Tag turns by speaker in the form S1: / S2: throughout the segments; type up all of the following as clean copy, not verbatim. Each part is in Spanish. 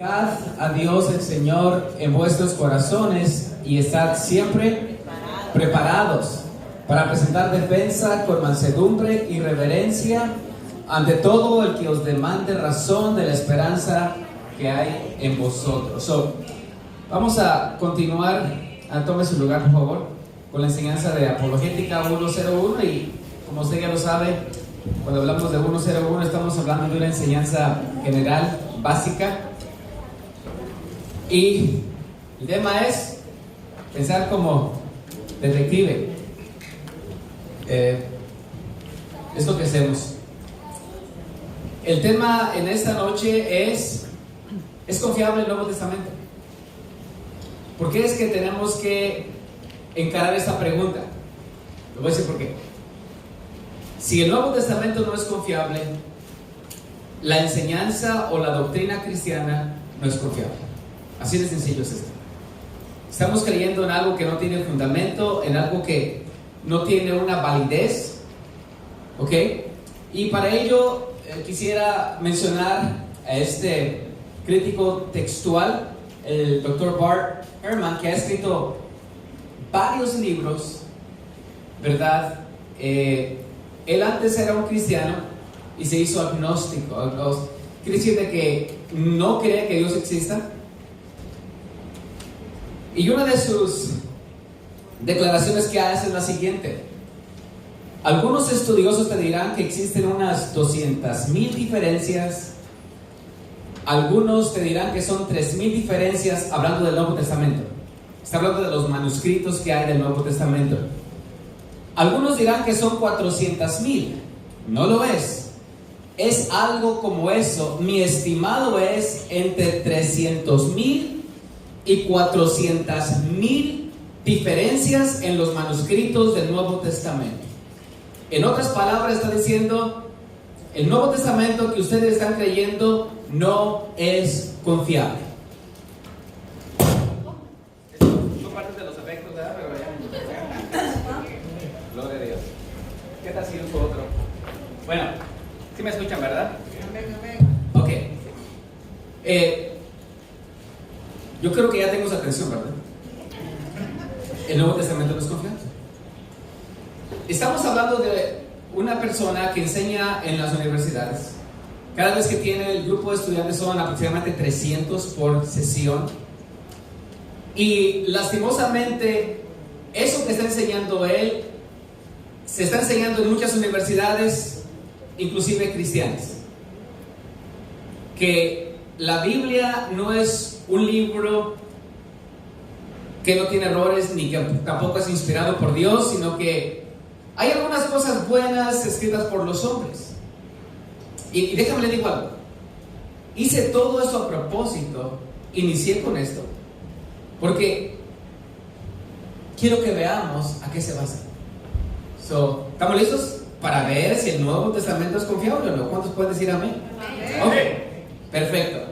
S1: Glorificad a Dios el Señor en vuestros corazones y estad siempre preparados para presentar defensa con mansedumbre y reverencia ante todo el que os demande razón de la esperanza que hay en vosotros. Vamos a continuar, tome su lugar por favor, con la enseñanza de Apologética 101. Y como usted ya lo sabe, cuando hablamos de 101 estamos hablando de una enseñanza general, básica. Y el tema es pensar como detective. Es lo que hacemos. El tema en esta noche ¿es confiable el Nuevo Testamento? ¿Por qué es que tenemos que encarar esta pregunta? Le voy a decir por qué. Si el Nuevo Testamento no es confiable, la enseñanza o la doctrina cristiana no es confiable. Así de sencillo es esto. Estamos creyendo en algo que no tiene fundamento, en algo que no tiene una validez, ¿ok? Y para ello quisiera mencionar a este crítico textual, el Dr. Bart Ehrman, que ha escrito varios libros, ¿verdad? Él antes era un cristiano y se hizo agnóstico. Quiere decir de que no cree que Dios exista. Y una de sus declaraciones que hace es la siguiente: algunos estudiosos te dirán que existen unas 200,000 diferencias, algunos te dirán que son 3,000 diferencias, hablando del Nuevo Testamento. Está hablando de los manuscritos que hay del Nuevo Testamento. Algunos dirán que son 400,000. No lo es. Es algo como eso. Mi estimado es entre 300,000 y 400,000 diferencias en los manuscritos del Nuevo Testamento. En otras palabras, está diciendo: el Nuevo Testamento que ustedes están creyendo no es confiable. Son partes de los efectos, ¿verdad? Pero ya. Gloria a Dios. ¿Qué tal si uso otro? Bueno, ¿sí me escuchan, verdad? Ok. Yo creo que ya tengo su atención, ¿verdad? El Nuevo Testamento no es confiable. Estamos hablando de una persona que enseña en las universidades. Cada vez que tiene el grupo de estudiantes son aproximadamente 300 por sesión. Y lastimosamente, eso que está enseñando él se está enseñando en muchas universidades, inclusive cristianas. Que la Biblia no es un libro que no tiene errores, ni que tampoco es inspirado por Dios, sino que hay algunas cosas buenas escritas por los hombres. Y déjame le digo algo. Hice todo esto a propósito, inicié con esto, porque quiero que veamos a qué se basa. ¿Estamos listos para ver si el Nuevo Testamento es confiable o no? ¿Cuántos pueden decir amén? Ok, perfecto.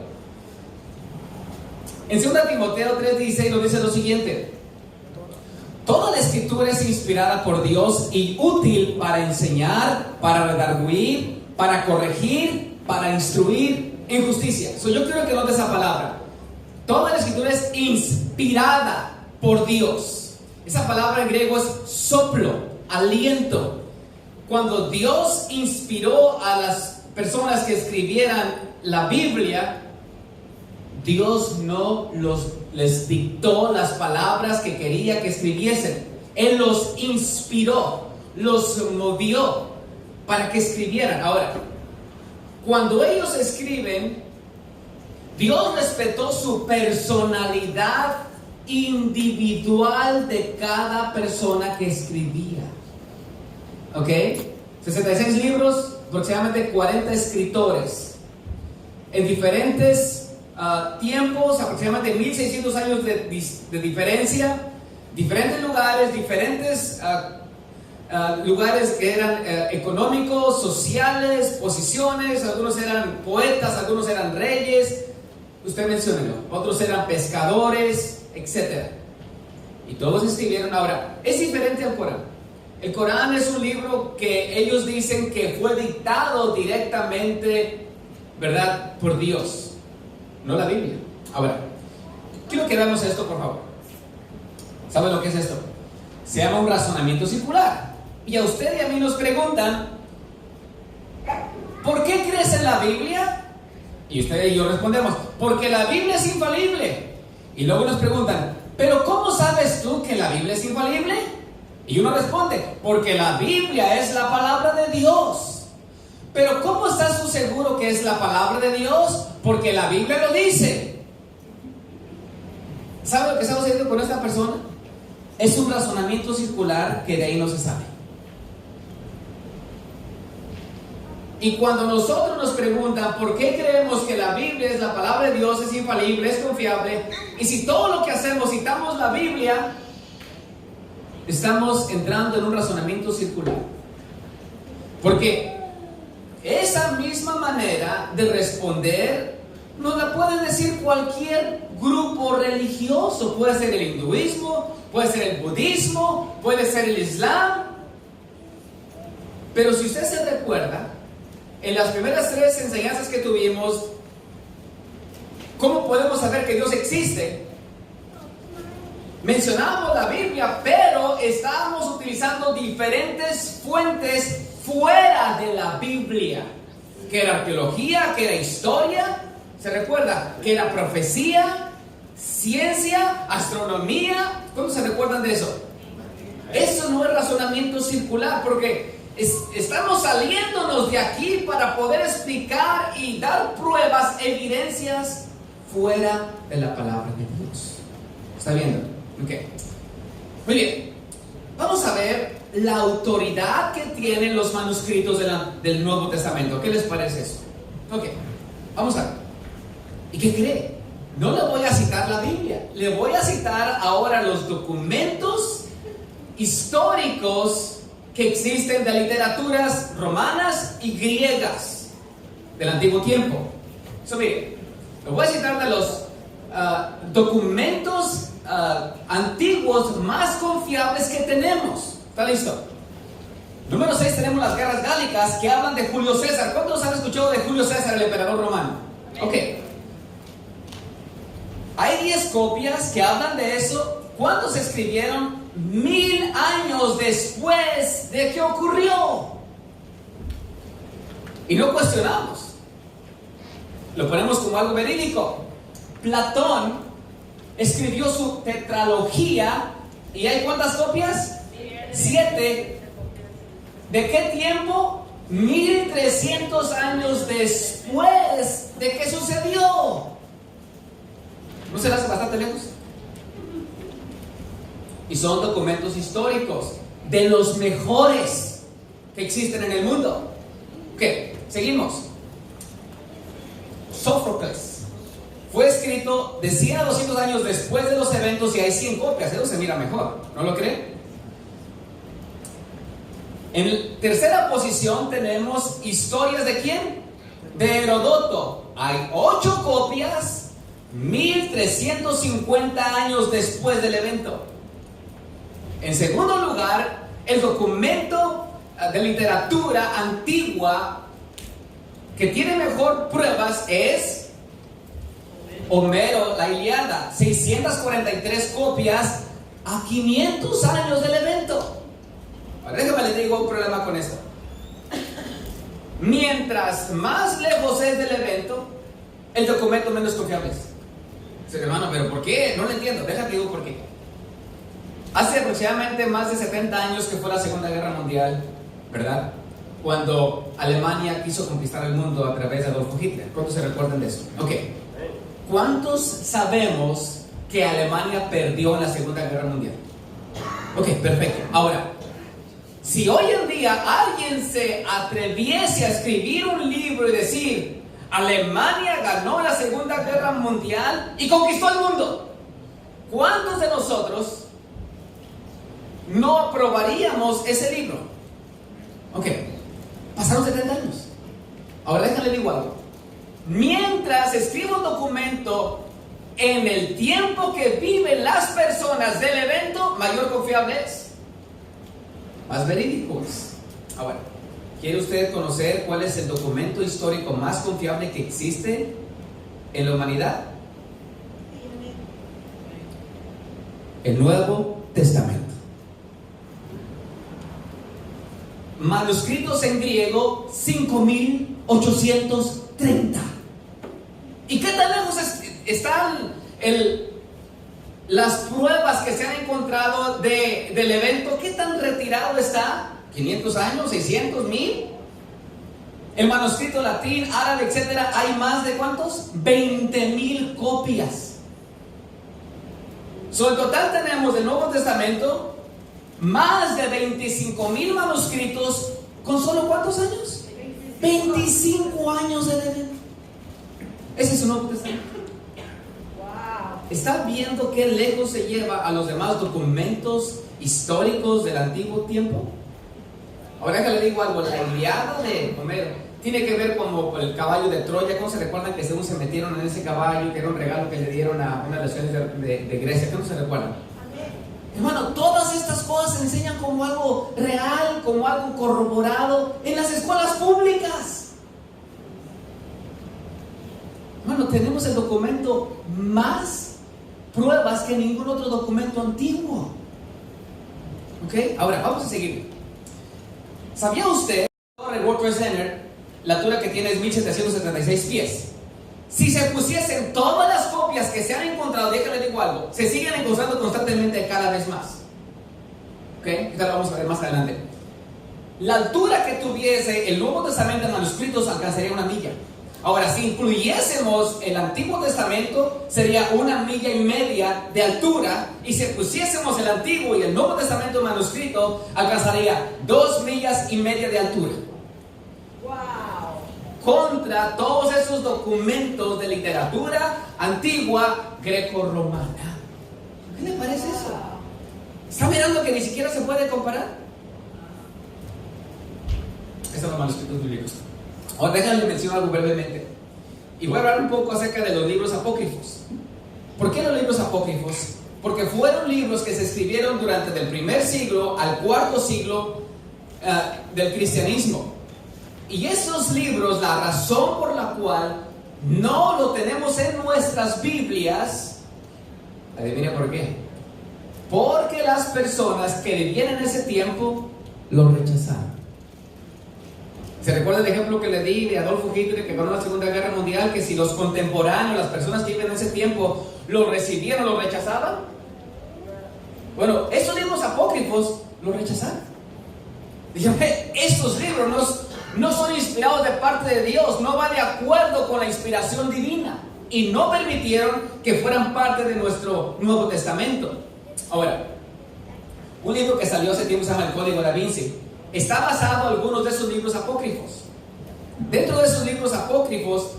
S1: En 2 Timoteo 3:16 nos dice lo siguiente: toda la escritura es inspirada por Dios y útil para enseñar, para redarguir, para corregir, para instruir en justicia. Yo quiero que note esa palabra. Toda la escritura es inspirada por Dios. Esa palabra en griego es soplo, aliento. Cuando Dios inspiró a las personas que escribieran la Biblia, Dios no les dictó las palabras que quería que escribiesen. Él los inspiró, los movió para que escribieran. Ahora, cuando ellos escriben, Dios respetó su personalidad individual de cada persona que escribía. ¿Ok? 66 libros, aproximadamente 40 escritores en diferentes tiempos, aproximadamente 1600 años de diferencia, diferentes lugares, diferentes lugares que eran económicos, sociales, posiciones. Algunos eran poetas, algunos eran reyes, usted menciónelo, otros eran pescadores, etc. Y todos escribieron. Ahora, es diferente al Corán. El Corán es un libro que ellos dicen que fue dictado directamente, ¿verdad?, por Dios. no la Biblia. Ahora, quiero que veamos esto, por favor. ¿Saben lo que es esto? Se llama un razonamiento circular. Y a usted y a mí nos preguntan, ¿por qué crees en la Biblia? Y usted y yo respondemos, porque la Biblia es infalible. Y luego nos preguntan, ¿pero cómo sabes tú que la Biblia es infalible? Y uno responde, porque la Biblia es la palabra de Dios. Pero ¿cómo estás tú seguro que es la palabra de Dios? Porque la Biblia lo dice. ¿Sabe lo que está sucediendo con esta persona? Es un razonamiento circular que de ahí no se sale. Y cuando nosotros nos preguntan por qué creemos que la Biblia es la palabra de Dios, es infalible, es confiable, y si todo lo que hacemos citamos la Biblia, estamos entrando en un razonamiento circular. Porque esa misma manera de responder nos la puede decir cualquier grupo religioso. Puede ser el hinduismo, puede ser el budismo, puede ser el islam. Pero si usted se recuerda, en las primeras 3 enseñanzas que tuvimos, ¿cómo podemos saber que Dios existe? Mencionábamos la Biblia, pero estábamos utilizando diferentes fuentes fuera de la Biblia. Que era arqueología, que era historia, ¿se recuerda? Que era profecía, ciencia, astronomía. ¿Cómo se recuerdan de eso? Eso no es razonamiento circular, porque estamos saliéndonos de aquí para poder explicar y dar pruebas, evidencias fuera de la palabra de Dios. ¿Está viendo? Ok. Muy bien. Vamos a ver la autoridad que tienen los manuscritos del Nuevo Testamento. ¿Qué les parece eso? Ok. Vamos a ver. ¿Y qué cree? No le voy a citar la Biblia. Le voy a citar ahora los documentos históricos que existen de literaturas romanas y griegas del antiguo tiempo. Mire, lo voy a citar de los documentos antiguos más confiables que tenemos. ¿Está listo? Número 6 tenemos las guerras gálicas que hablan de Julio César. ¿Cuántos han escuchado de Julio César, el emperador romano? Ok. Hay 10 copias que hablan de eso. ¿Cuántos se escribieron 1000 años después de que ocurrió? Y no cuestionamos. Lo ponemos como algo verídico. Platón escribió su tetralogía. ¿Y hay cuántas copias? 7. ¿De qué tiempo? 1300 años después de que sucedió. ¿No se le hace bastante lejos? Y son documentos históricos de los mejores que existen en el mundo. Ok, seguimos. Sófocles fue escrito de 100 a 200 años después de los eventos y hay 100 copias. Eso se mira mejor, ¿no lo creen? En tercera posición tenemos historias de ¿quién? De Heródoto. Hay 8 copias, 1350 años después del evento. En segundo lugar, el documento de literatura antigua que tiene mejor pruebas es Homero, la Ilíada, 643 copias a 500 años del evento. Ahora, déjame les digo un problema con esto. Mientras más lejos es del evento, el documento menos confiable es. Dice, hermano, ¿pero por qué? No lo entiendo. Déjate digo por qué. Hace aproximadamente más de 70 años que fue la Segunda Guerra Mundial, ¿verdad? Cuando Alemania quiso conquistar el mundo a través de Adolfo Hitler. ¿Cuántos se recuerdan de eso? Ok. ¿Cuántos sabemos que Alemania perdió en la Segunda Guerra Mundial? Ok, perfecto. Ahora, si hoy en día alguien se atreviese a escribir un libro y decir Alemania ganó la Segunda Guerra Mundial y conquistó el mundo, ¿cuántos de nosotros no aprobaríamos ese libro? Ok, pasaron 70 años. Ahora déjale digo algo. Mientras escribo un documento en el tiempo que viven las personas del evento, mayor confiable es, más verídico es. Ahora, ¿quiere usted conocer cuál es el documento histórico más confiable que existe en la humanidad? El Nuevo Testamento. Manuscritos en griego 5830. ¿Y qué tan lejos están las pruebas que se han encontrado del evento? ¿Qué tan retirado está? ¿500 años? ¿600? ¿1000? El manuscrito latín, árabe, etcétera, hay más de ¿cuántos? 20,000 copias. En total tenemos del Nuevo Testamento más de 25,000 manuscritos con solo ¿cuántos años? 25 años de evento. Ese es su Nuevo Testamento. ¿Está viendo qué lejos se lleva a los demás documentos históricos del antiguo tiempo? Ahora que le digo algo, la Ilíada de Homero tiene que ver como el caballo de Troya. ¿Cómo se recuerdan que según se metieron en ese caballo, que era un regalo que le dieron a una de las ciudades de Grecia? ¿Cómo se recuerdan? Hermano, todas estas cosas se enseñan como algo real, como algo corroborado en las escuelas públicas. Hermano, tenemos el documento más pruebas que ningún otro documento antiguo. ¿Ok? Ahora, vamos a seguir. ¿Sabía usted que el World Trade Center, la altura que tiene es 1776 pies? Si se pusiesen todas las copias que se han encontrado, déjale digo algo, se siguen encontrando constantemente cada vez más. ¿Ok? Esto lo vamos a ver más adelante. La altura que tuviese el Nuevo Testamento en manuscritos alcanzaría 1 milla. Ahora, si incluyésemos el Antiguo Testamento, sería 1,5 millas de altura. Y si pusiésemos el Antiguo y el Nuevo Testamento en manuscrito, alcanzaría 2,5 millas de altura. Contra todos esos documentos de literatura antigua greco-romana. ¿Qué le parece eso? ¿Está mirando que ni siquiera se puede comparar? Estos son los manuscritos bíblicos. Ahora déjenme mencionar algo brevemente. Y voy a hablar un poco acerca de los libros apócrifos. ¿Por qué los libros apócrifos? Porque fueron libros que se escribieron durante el primer siglo al cuarto siglo del cristianismo. Y esos libros, la razón por la cual no lo tenemos en nuestras Biblias, adivina por qué. Porque las personas que vivían en ese tiempo lo rechazaron. ¿Se recuerda el ejemplo que le di de Adolfo Hitler, que ganó la Segunda Guerra Mundial? Que si los contemporáneos, las personas que viven en ese tiempo, lo recibieron o lo rechazaban. Bueno, esos libros apócrifos lo rechazaron. Dígame, estos libros no son inspirados de parte de Dios, no va de acuerdo con la inspiración divina, y no permitieron que fueran parte de nuestro Nuevo Testamento. Ahora, un libro que salió hace tiempo se llama El Código Da Vinci. Está basado en algunos de esos libros apócrifos. Dentro de esos libros apócrifos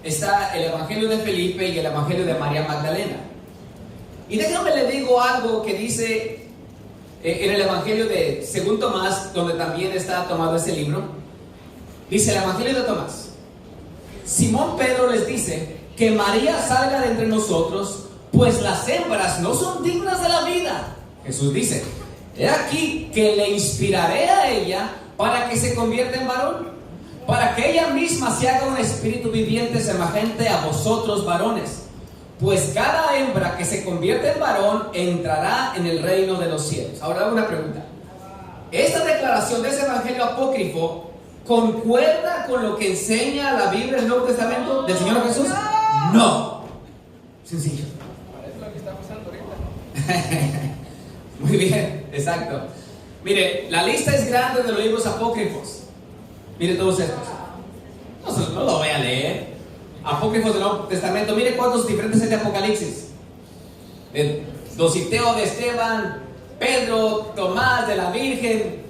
S1: está el Evangelio de Felipe y el Evangelio de María Magdalena. Y déjame le digo algo que dice en el Evangelio de según Tomás, donde también está tomado ese libro. Dice el Evangelio de Tomás: Simón Pedro les dice que María salga de entre nosotros, pues las hembras no son dignas de la vida. Jesús dice: he aquí que le inspiraré a ella para que se convierta en varón, para que ella misma se haga un espíritu viviente semejante a vosotros varones. Pues cada hembra que se convierte en varón entrará en el reino de los cielos. Ahora hago una pregunta. ¿Esta declaración de ese evangelio apócrifo concuerda con lo que enseña la Biblia, el Nuevo Testamento del Señor Jesús? No. Sencillo.
S2: Es lo que está pasando ahorita.
S1: Muy bien, exacto. Mire, la lista es grande de los libros apócrifos. Mire todos estos. No lo voy a leer. Apócrifos del Nuevo Testamento. Mire cuántos diferentes hay de Apocalipsis. Dositeo de Esteban, Pedro, Tomás de la Virgen,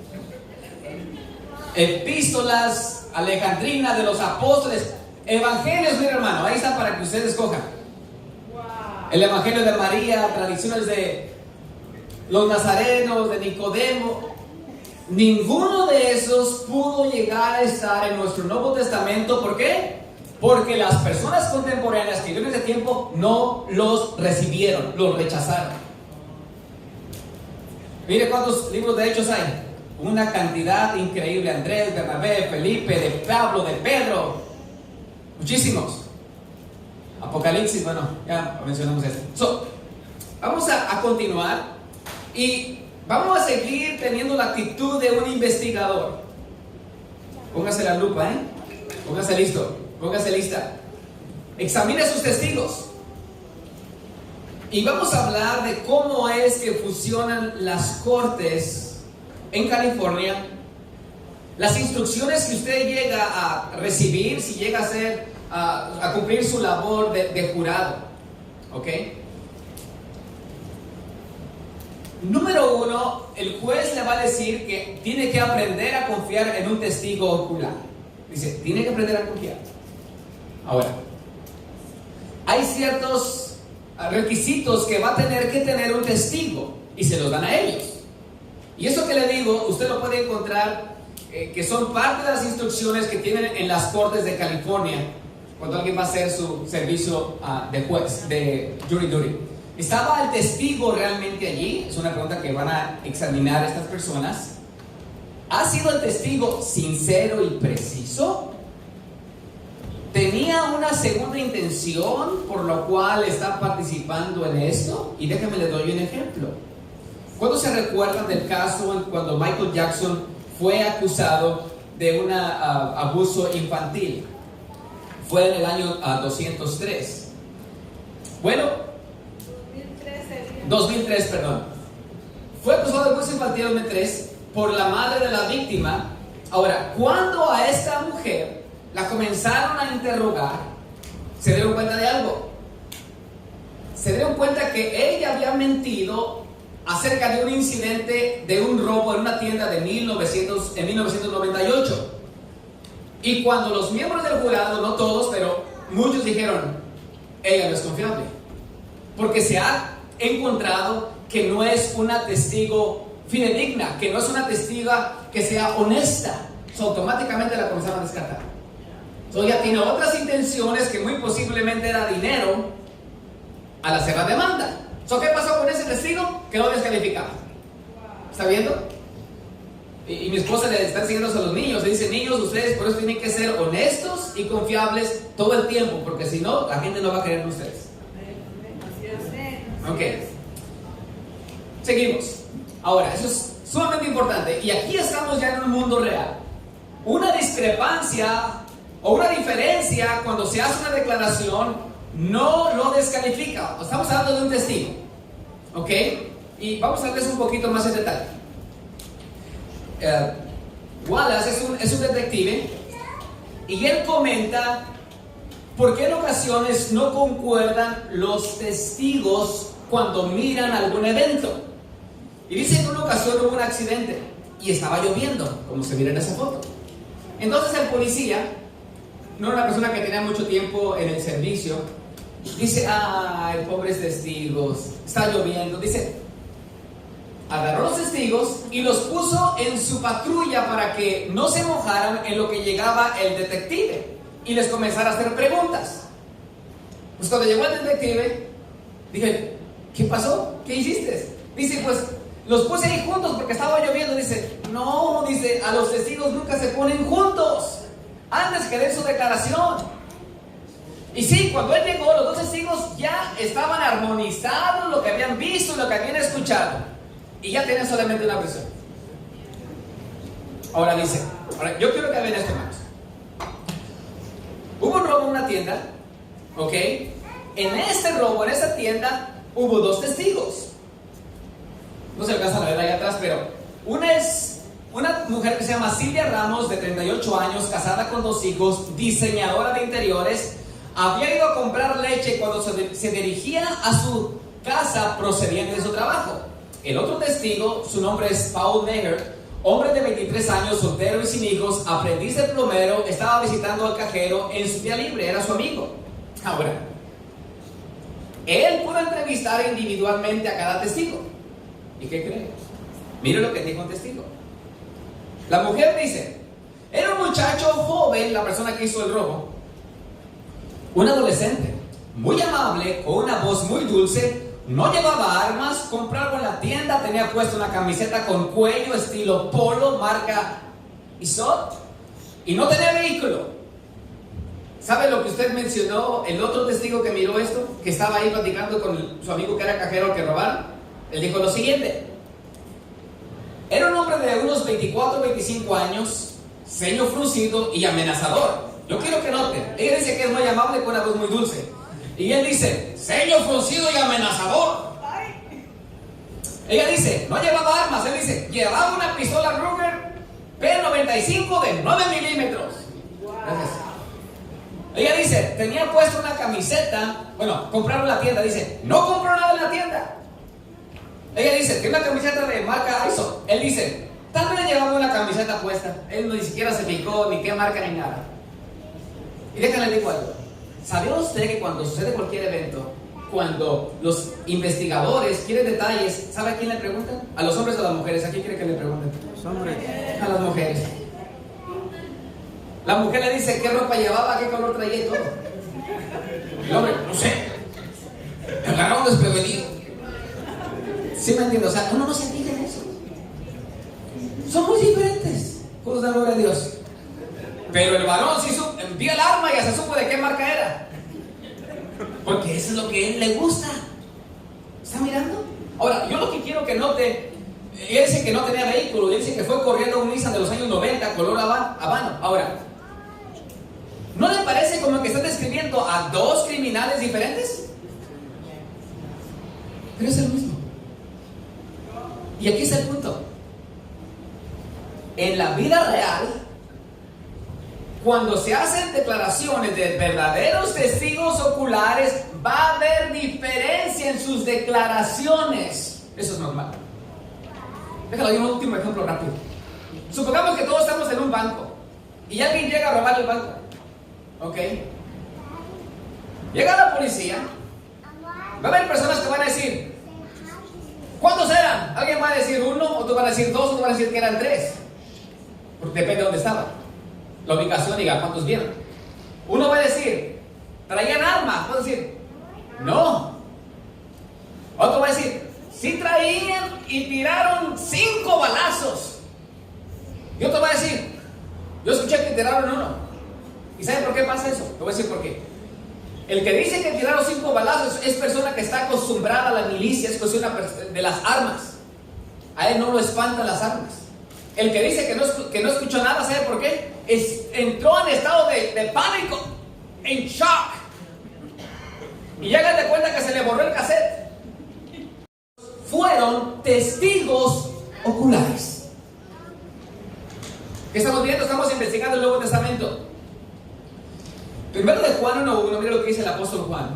S1: epístolas alejandrinas de los apóstoles, evangelios, mire hermano, ahí está para que ustedes escojan. El evangelio de María, tradiciones de los nazarenos, de Nicodemo. Ninguno de esos pudo llegar a estar en nuestro Nuevo Testamento. ¿Por qué? Porque las personas contemporáneas que vivieron ese tiempo no los recibieron, los rechazaron. Mire cuántos libros de Hechos hay. Una cantidad increíble. Andrés, Bernabé, Felipe, de Pablo, de Pedro. Muchísimos. Apocalipsis, bueno, ya mencionamos esto. Vamos a continuar y vamos a seguir teniendo la actitud de un investigador. Póngase la lupa, póngase listo, póngase lista. Examine sus testigos. Y vamos a hablar de cómo es que funcionan las cortes en California, las instrucciones que usted llega a recibir si llega a cumplir su labor de jurado. ¿Ok? Número 1, el juez le va a decir que tiene que aprender a confiar en un testigo ocular. Dice, tiene que aprender a confiar. Ahora, hay ciertos requisitos que va a tener que tener un testigo y se los dan a ellos. Y eso que le digo, usted lo puede encontrar que son parte de las instrucciones que tienen en las cortes de California cuando alguien va a hacer su servicio de juez, de jury duty. ¿Estaba el testigo realmente allí? Es una pregunta que van a examinar estas personas. ¿Ha sido el testigo sincero y preciso? ¿Tenía una segunda intención por lo cual está participando en esto? Y déjenme le doy un ejemplo. ¿Cuándo se recuerdan del caso cuando Michael Jackson fue acusado de un abuso infantil? Fue en el año 203. Bueno, 2003, perdón. Fue acusado de abuso infantil en 2003 por la madre de la víctima. Ahora, cuando a esta mujer la comenzaron a interrogar, se dieron cuenta de algo. Se dieron cuenta que ella había mentido acerca de un incidente de un robo en una tienda en 1998. Y cuando los miembros del jurado, no todos, pero muchos dijeron, ella no es confiable, porque se ha encontrado que no es una testigo fidedigna, que no es una testiga que sea honesta. Automáticamente la comenzaron a descartar. Ella tiene otras intenciones que muy posiblemente era dinero al hacer la demanda. ¿Qué pasó con ese testigo? Quedó descalificado. ¿Está viendo? Y mi esposa le está enseñando a los niños. Le dice, niños, ustedes por eso tienen que ser honestos y confiables todo el tiempo, porque si no, la gente no va a creer en ustedes. Ok. Seguimos. Ahora, eso es sumamente importante. Y aquí estamos ya en un mundo real. Una discrepancia o una diferencia cuando se hace una declaración no lo descalifica. Estamos hablando de un testigo. ¿Ok? Y vamos a verles un poquito más en detalle. Wallace es un detective y él comenta por qué en ocasiones no concuerdan los testigos cuando miran algún evento. Y dice que en una ocasión hubo un accidente y estaba lloviendo, como se mira en esa foto. Entonces el policía, no era una persona que tenía mucho tiempo en el servicio, dice, ay, pobres testigos, está lloviendo. Dice, agarró los testigos y los puso en su patrulla para que no se mojaran en lo que llegaba el detective y les comenzara a hacer preguntas. Pues cuando llegó el detective, dije, ¿qué pasó? ¿Qué hiciste? Dice, pues los puse ahí juntos porque estaba lloviendo. Dice, no, dice, a los testigos nunca se ponen juntos antes que den su declaración. Y sí, cuando él llegó, los dos testigos ya estaban armonizados, lo que habían visto, lo que habían escuchado, y ya tienen solamente una versión. Ahora dice, yo quiero que vean esto, hermanos. Hubo un robo en una tienda, ¿ok? En este robo, en esta tienda, hubo dos testigos. No se alcanzan a ver ahí atrás, pero una es una mujer que se llama Silvia Ramos, de 38 años, casada con 2 hijos, diseñadora de interiores. Había ido a comprar leche cuando se dirigía a su casa procediente de su trabajo. El otro testigo, su nombre es Paul Neher, hombre de 23 años, soltero y sin hijos, aprendiz de plomero, estaba visitando al cajero en su día libre, era su amigo. Ahora, él pudo entrevistar individualmente a cada testigo. ¿Y qué cree? Mire lo que dijo un testigo. La mujer dice, era un muchacho joven, la persona que hizo el robo, un adolescente, muy amable, con una voz muy dulce, no llevaba armas, compró algo en la tienda, tenía puesta una camiseta con cuello estilo polo, marca Isot, y no tenía vehículo. ¿Sabe lo que usted mencionó? El otro testigo que miró esto, que estaba ahí platicando con su amigo que era cajero que robaron, él dijo lo siguiente: era un hombre de unos 24 o 25 años, ceño fruncido y amenazador. Yo quiero que noten, ella dice que es muy amable con una voz muy dulce, y él dice ceño fruncido y amenazador. Ella dice, no llevaba armas, él dice, llevaba una pistola Ruger P95 de 9 milímetros. Gracias. Ella dice, tenía puesta una camiseta, bueno, compraron en la tienda, dice, no compró nada en la tienda. Ella dice, tiene una camiseta de marca ISO. Él dice, también llevaba una camiseta puesta. Él ni siquiera se fijó ni qué marca ni nada. Y déjenle digo algo. ¿Sabía usted que cuando sucede cualquier evento, cuando los investigadores quieren detalles, ¿sabe a quién le preguntan? ¿A los hombres o a las mujeres? ¿A quién quiere que le pregunten?
S3: Los hombres.
S1: A las mujeres. La mujer le dice qué ropa llevaba, qué color traía y todo. El hombre, no sé. Me agarraron desprevenido. ¿Sí me entiendo? O sea, uno no se fija en eso. Son muy diferentes. Pues da gloria a Dios. Pero el varón sí vio el arma y ya se supo de qué marca era. Porque eso es lo que a él le gusta. ¿Está mirando? Ahora, yo lo que quiero que note, él dice que no tenía vehículo, él dice que fue corriendo un Nissan de los años 90, color habano. Ahora, ¿no le parece como que están describiendo a dos criminales diferentes? Pero es el mismo. Y aquí está el punto. En la vida real, cuando se hacen declaraciones de verdaderos testigos oculares, va a haber diferencia en sus declaraciones. Eso es normal. Déjalo, hay un último ejemplo rápido. Supongamos que todos estamos en un banco y alguien llega a robar el banco. ¿Ok? Llega la policía. Va a haber personas que van a decir, ¿cuántos eran? Alguien va a decir uno, o tú vas a decir dos, o tú vas a decir que eran tres. Porque depende de dónde estaban. La ubicación, diga, ¿cuántos vieron? Uno va a decir, ¿traían armas? Va a decir, no. Otro va a decir, sí traían y tiraron 5 balazos. Y otro va a decir, yo escuché que tiraron uno. ¿Y saben por qué pasa eso? Te voy a decir por qué. El que dice que tiraron 5 balazos es persona que está acostumbrada a la milicia, es cuestión de las armas. A él no lo espantan las armas. El que dice que no escuchó nada, ¿sabe por qué? Entró en estado de pánico, en shock. Y ya de cuenta que se le borró el cassette. Fueron testigos oculares. ¿Qué estamos viendo? Estamos investigando el Nuevo Testamento. Primero de Juan 1:1, mira lo que dice el apóstol Juan.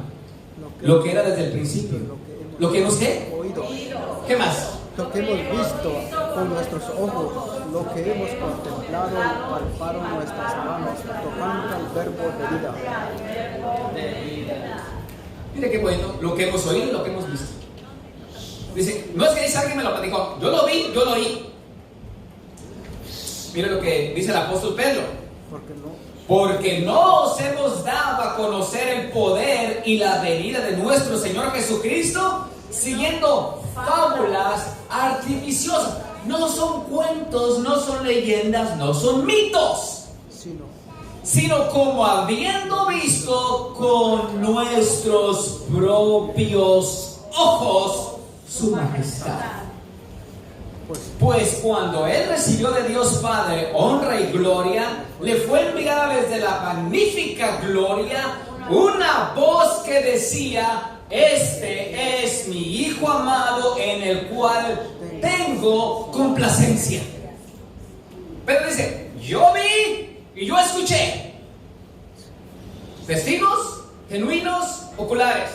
S1: Lo que era desde el principio. Lo que hemos oído. ¿Qué más?
S3: Lo que hemos visto con nuestros ojos, lo que hemos contemplado y palparon nuestras manos, tocando el verbo de vida.
S1: Mire qué bueno, lo que hemos oído y lo que hemos visto. Dice, no es que dice alguien me lo platicó, yo lo vi, yo lo oí. Mire lo que dice el apóstol Pedro. Porque no os hemos dado a conocer el poder y la venida de nuestro Señor Jesucristo siguiendo fábulas artificiosas. No son cuentos, no son leyendas, no son mitos, sino como habiendo visto con nuestros propios ojos su majestad. Pues cuando él recibió de Dios Padre honra y gloria, le fue enviada desde la magnífica gloria una voz que decía: este es mi Hijo amado en el cual tengo complacencia. Pero dice, yo vi y yo escuché. Testigos genuinos oculares.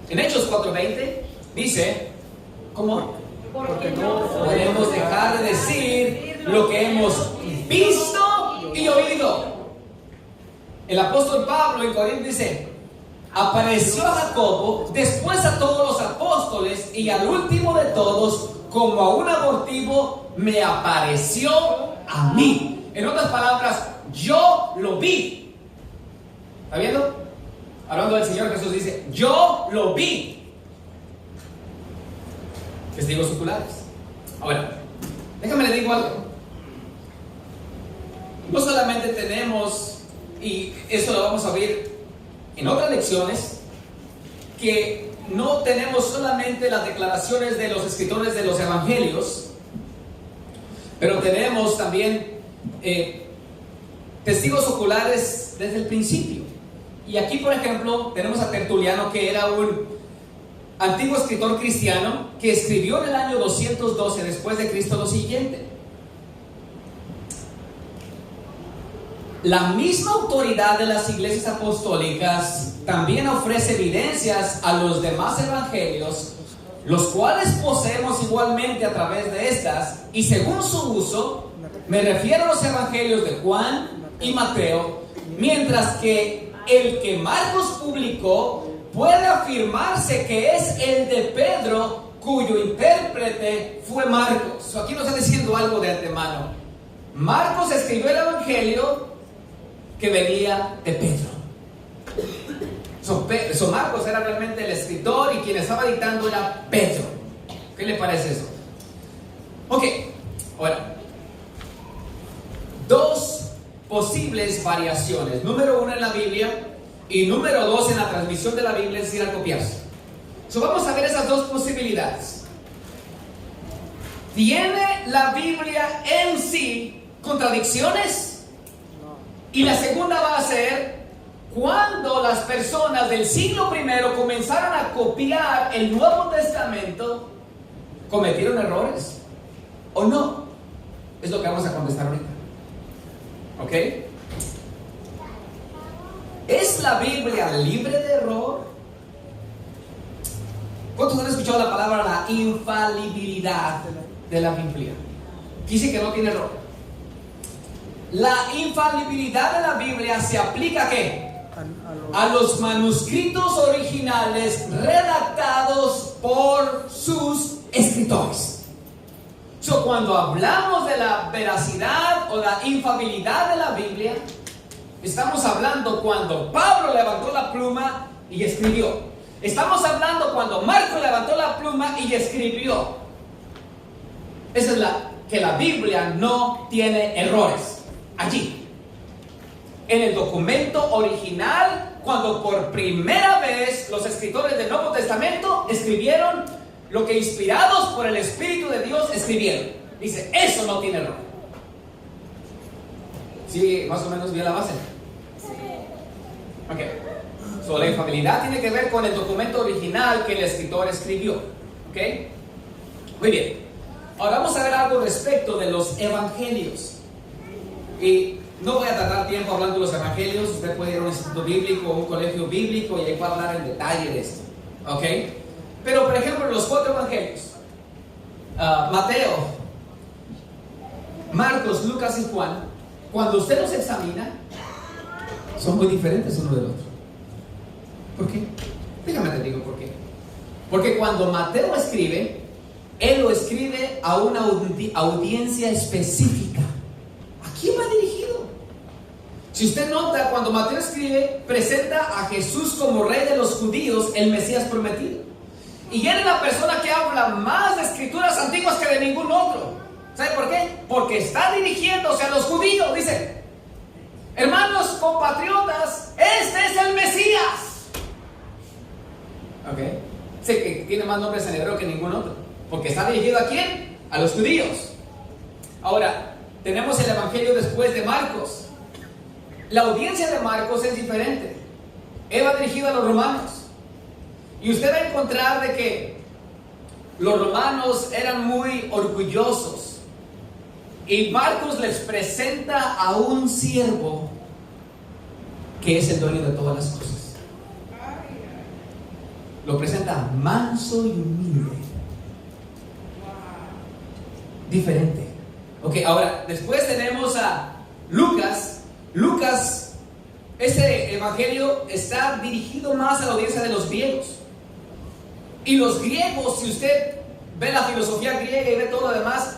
S1: En Hechos 4:20 dice, ¿cómo? Porque no podemos dejar de decir lo que hemos visto y oído. El apóstol Pablo en Corintios dice, apareció a Jacobo, después a todos los apóstoles y al último de todos, como a un abortivo, me apareció a mí. En otras palabras, yo lo vi. ¿Está viendo? Hablando del Señor Jesús dice, yo lo vi. Testigos oculares. Ahora, déjame le digo algo. no solamente tenemos, y eso lo vamos a ver en otras lecciones, que no tenemos solamente las declaraciones de los escritores de los evangelios, pero tenemos también testigos oculares desde el principio. Y aquí, por ejemplo, tenemos a Tertuliano, que era un antiguo escritor cristiano que escribió en el año 212 después de Cristo lo siguiente: la misma autoridad de las iglesias apostólicas también ofrece evidencias a los demás evangelios, los cuales poseemos igualmente a través de estas, y según su uso, me refiero a los evangelios de Juan y Mateo, mientras que el que Marcos publicó puede afirmarse que es el de Pedro, cuyo intérprete fue Marcos. Aquí nos está diciendo algo de antemano. Marcos escribió el evangelio que venía de Pedro. Marcos era realmente el escritor, y quien estaba dictando era Pedro. ¿Qué le parece eso? Ok, ahora, dos posibles variaciones. Número 1 en la Biblia y número 2 en la transmisión de la Biblia, es decir, al copiarse. Vamos a ver esas dos posibilidades. ¿Tiene la Biblia en sí contradicciones? Y la segunda va a ser: cuando las personas del siglo I comenzaron a copiar el Nuevo Testamento, ¿cometieron errores o no? Es lo que vamos a contestar ahorita. ¿Ok? ¿Es la Biblia libre de error? ¿Cuántos han escuchado la palabra la infalibilidad de la Biblia? Dice que no tiene error. La infalibilidad de la Biblia se aplica ¿a qué? A los manuscritos originales redactados por sus escritores. Cuando hablamos de la veracidad o la infalibilidad de la Biblia, estamos hablando cuando Pablo levantó la pluma y escribió. Estamos hablando cuando Marcos levantó la pluma y escribió. Esa es que la Biblia no tiene errores. Allí, en el documento original, cuando por primera vez los escritores del Nuevo Testamento escribieron lo que, inspirados por el Espíritu de Dios, escribieron. Dice, eso no tiene error. ¿Sí? ¿Más o menos bien la base? Ok. La infalibilidad tiene que ver con el documento original que el escritor escribió. ¿Ok? Muy bien. Ahora vamos a ver algo respecto de los evangelios. Y no voy a tardar tiempo hablando de los evangelios. Usted puede ir a un instituto bíblico o un colegio bíblico y ahí va a hablar en detalle de esto. ¿Ok? Pero, por ejemplo, los 4 evangelios, Mateo, Marcos, Lucas y Juan, cuando usted los examina, son muy diferentes uno del otro. ¿Por qué? Déjame te digo por qué. Porque cuando Mateo escribe, él lo escribe a una audiencia específica. ¿A quién va dirigido? Si usted nota, cuando Mateo escribe, presenta a Jesús como rey de los judíos, el Mesías prometido. Y él es la persona que habla más de escrituras antiguas que de ningún otro. ¿Sabe por qué? Porque está dirigiéndose a los judíos. Dice, hermanos compatriotas, este es el Mesías. ¿Ok? Sé que tiene más nombres en hebreo que ningún otro. Porque está dirigido ¿a quién? A los judíos. Ahora, tenemos el evangelio después de Marcos. La audiencia de Marcos es diferente. Él va dirigido a los romanos. Y usted va a encontrar de que los romanos eran muy orgullosos. Y Marcos les presenta a un siervo que es el dueño de todas las cosas. Lo presenta manso y humilde. Diferente. Ok, ahora, después tenemos a Lucas. Lucas, este evangelio está dirigido más a la audiencia de los griegos. Y los griegos, si usted ve la filosofía griega y ve todo lo demás,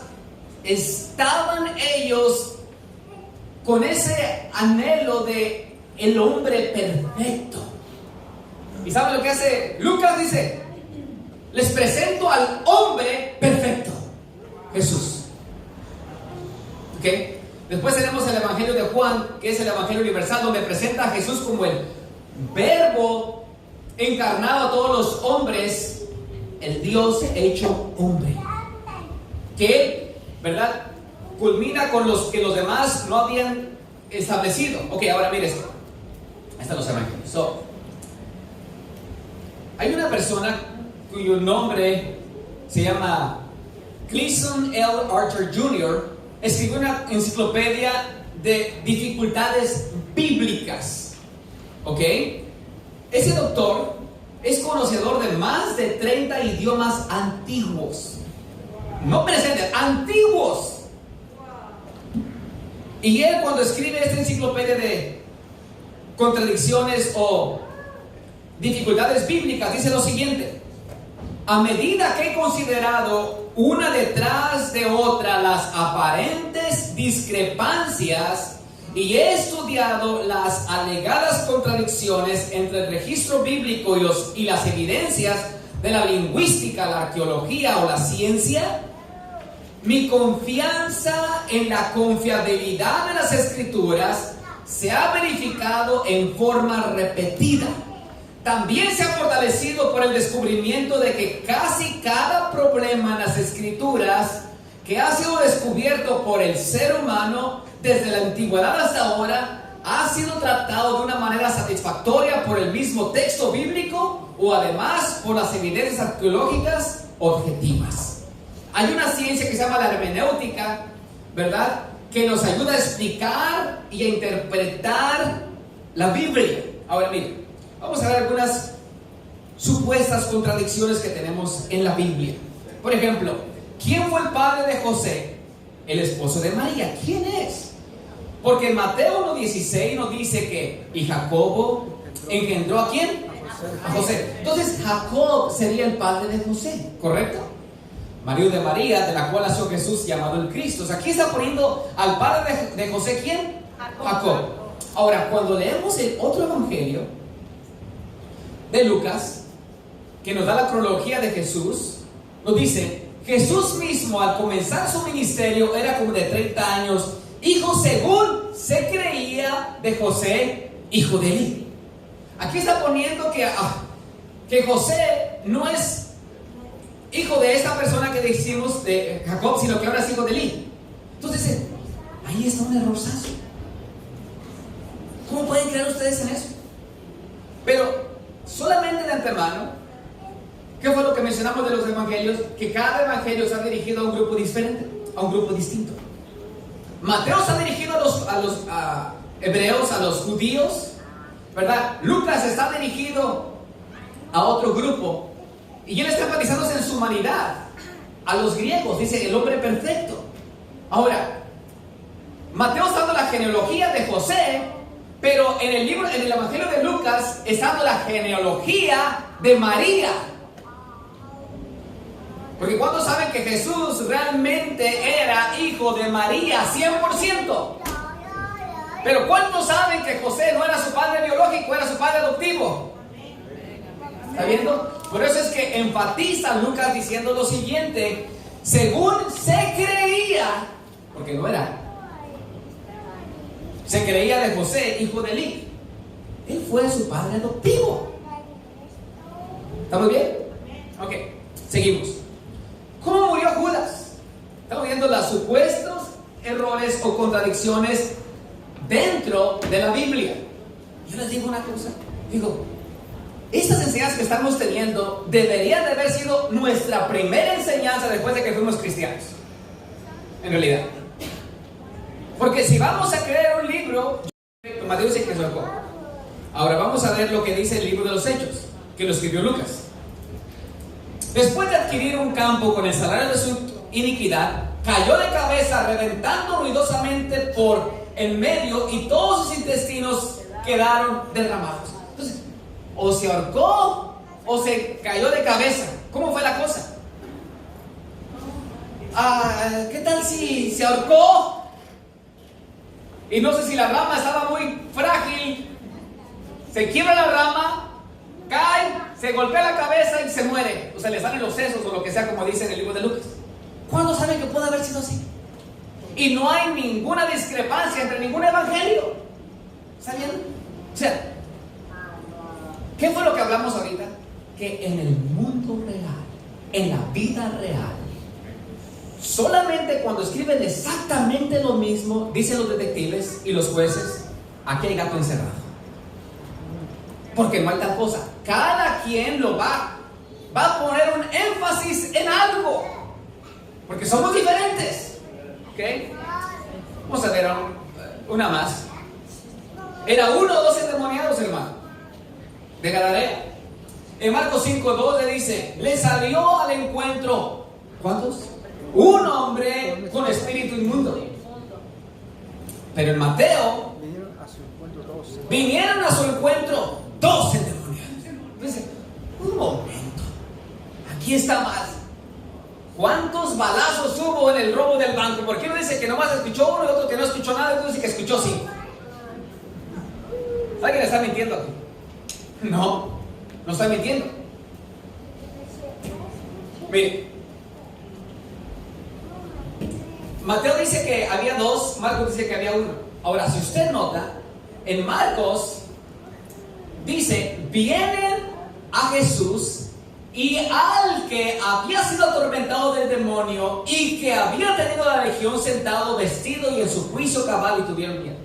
S1: estaban ellos con ese anhelo de el hombre perfecto. ¿Y saben lo que hace Lucas? Dice, les presento al hombre perfecto, Jesús. ¿Ok? Después tenemos el Evangelio de Juan, que es el Evangelio universal, donde presenta a Jesús como el Verbo encarnado a todos los hombres, el Dios hecho hombre. Que, ¿verdad?, culmina con los que los demás no habían establecido. Ok, ahora mire esto. Ahí están los evangelios. Hay una persona cuyo nombre se llama Cleason L. Archer Jr. Escribió una enciclopedia de dificultades bíblicas. ¿Ok? Ese doctor es conocedor de más de 30 idiomas antiguos. No presentes, antiguos. Y él, cuando escribe esta enciclopedia de contradicciones o dificultades bíblicas, dice lo siguiente: a medida que he considerado una detrás de otra las aparentes discrepancias y he estudiado las alegadas contradicciones entre el registro bíblico y las evidencias de la lingüística, la arqueología o la ciencia, mi confianza en la confiabilidad de las Escrituras se ha verificado en forma repetida. También se ha fortalecido por el descubrimiento de que casi cada problema en las Escrituras que ha sido descubierto por el ser humano desde la antigüedad hasta ahora ha sido tratado de una manera satisfactoria por el mismo texto bíblico o además por las evidencias arqueológicas objetivas. Hay una ciencia que se llama la hermenéutica, ¿verdad?, que nos ayuda a explicar y a interpretar la Biblia. Ahora miren, vamos a ver algunas supuestas contradicciones que tenemos en la Biblia. Por ejemplo, ¿quién fue el padre de José? El esposo de María. ¿Quién es? Porque en Mateo 1:16 nos dice que y Jacobo engendró ¿a quién? A José. Entonces Jacob sería el padre de José, ¿correcto? Marido de María, de la cual nació Jesús llamado el Cristo. O sea, aquí está poniendo al padre de José, ¿quién? Jacob. Ahora, cuando leemos el otro evangelio de Lucas, que nos da la cronología de Jesús, nos dice: Jesús mismo al comenzar su ministerio era como de 30 años, hijo según se creía de José, hijo de Eli. Aquí está poniendo que José no es hijo de esta persona que decimos de Jacob, sino que ahora es hijo de Eli. Entonces, ahí está un errorzazo. ¿Cómo pueden creer ustedes en eso? Pero solamente de antemano, ¿qué fue lo que mencionamos de los evangelios? Que cada evangelio se ha dirigido a un grupo diferente, a un grupo distinto. Mateo se ha dirigido a los hebreos, a los judíos, ¿verdad? Lucas está dirigido a otro grupo. Y él está enfatizándose en su humanidad, a los griegos, dice el hombre perfecto. Ahora, Mateo está dando la genealogía de José, pero en el evangelio de Lucas está dando la genealogía de María. Porque ¿cuántos saben que Jesús realmente era hijo de María 100%? Pero ¿cuántos saben que José no era su padre biológico, era su padre adoptivo? ¿Está viendo? Por eso es que enfatiza Lucas diciendo lo siguiente: según se creía, porque no era, se creía de José, hijo de Eli. Él fue su padre adoptivo. ¿Estamos bien? Ok, seguimos. ¿Cómo murió Judas? Estamos viendo los supuestos errores o contradicciones dentro de la Biblia. Yo les digo una cosa, estas enseñanzas que estamos teniendo deberían de haber sido nuestra primera enseñanza después de que fuimos cristianos, en realidad. Porque si vamos a creer un libro, Mateo dice que sacó. Ahora vamos a ver lo que dice el libro de los Hechos, que lo escribió Lucas. Después de adquirir un campo con el salario de su iniquidad, cayó de cabeza reventando ruidosamente por en medio y todos sus intestinos quedaron derramados. Entonces, o se ahorcó o se cayó de cabeza. ¿Cómo fue la cosa? ¿Qué tal si se ahorcó? Y no sé si la rama estaba muy frágil, se quiebra la rama, cae, se golpea la cabeza y se muere, o se le salen los sesos o lo que sea, como dice en el libro de Lucas. ¿Cuándo saben que puede haber sido así? Y no hay ninguna discrepancia entre ningún evangelio. ¿Está bien? O sea, ¿qué fue lo que hablamos ahorita? Que en el mundo real, en la vida real, solamente cuando escriben exactamente lo mismo, dicen los detectives y los jueces, aquí hay gato encerrado. Porque no hay tal cosa. Cada quien lo va a poner un énfasis en algo. Porque somos diferentes. ¿Ok? Vamos a ver una más. Era 1 o 2 endemoniados, hermano, de Gadara. En Marcos 5:2 le dice, le salió al encuentro, ¿cuántos? Un hombre con espíritu inmundo. Pero en Mateo vinieron a su encuentro 2 endemoniados. Entonces, un momento, aquí está más. ¿Cuántos balazos hubo en el robo del banco? ¿Por qué uno dice que nomás escuchó uno y otro que no escuchó nada y otro dice que escuchó 5? ¿Alguien está mintiendo aquí? No está mintiendo. Mire, Mateo dice que había 2, Marcos dice que había 1. Ahora, si usted nota, en Marcos dice, vienen a Jesús y al que había sido atormentado del demonio y que había tenido la legión sentado, vestido y en su juicio cabal, y tuvieron miedo.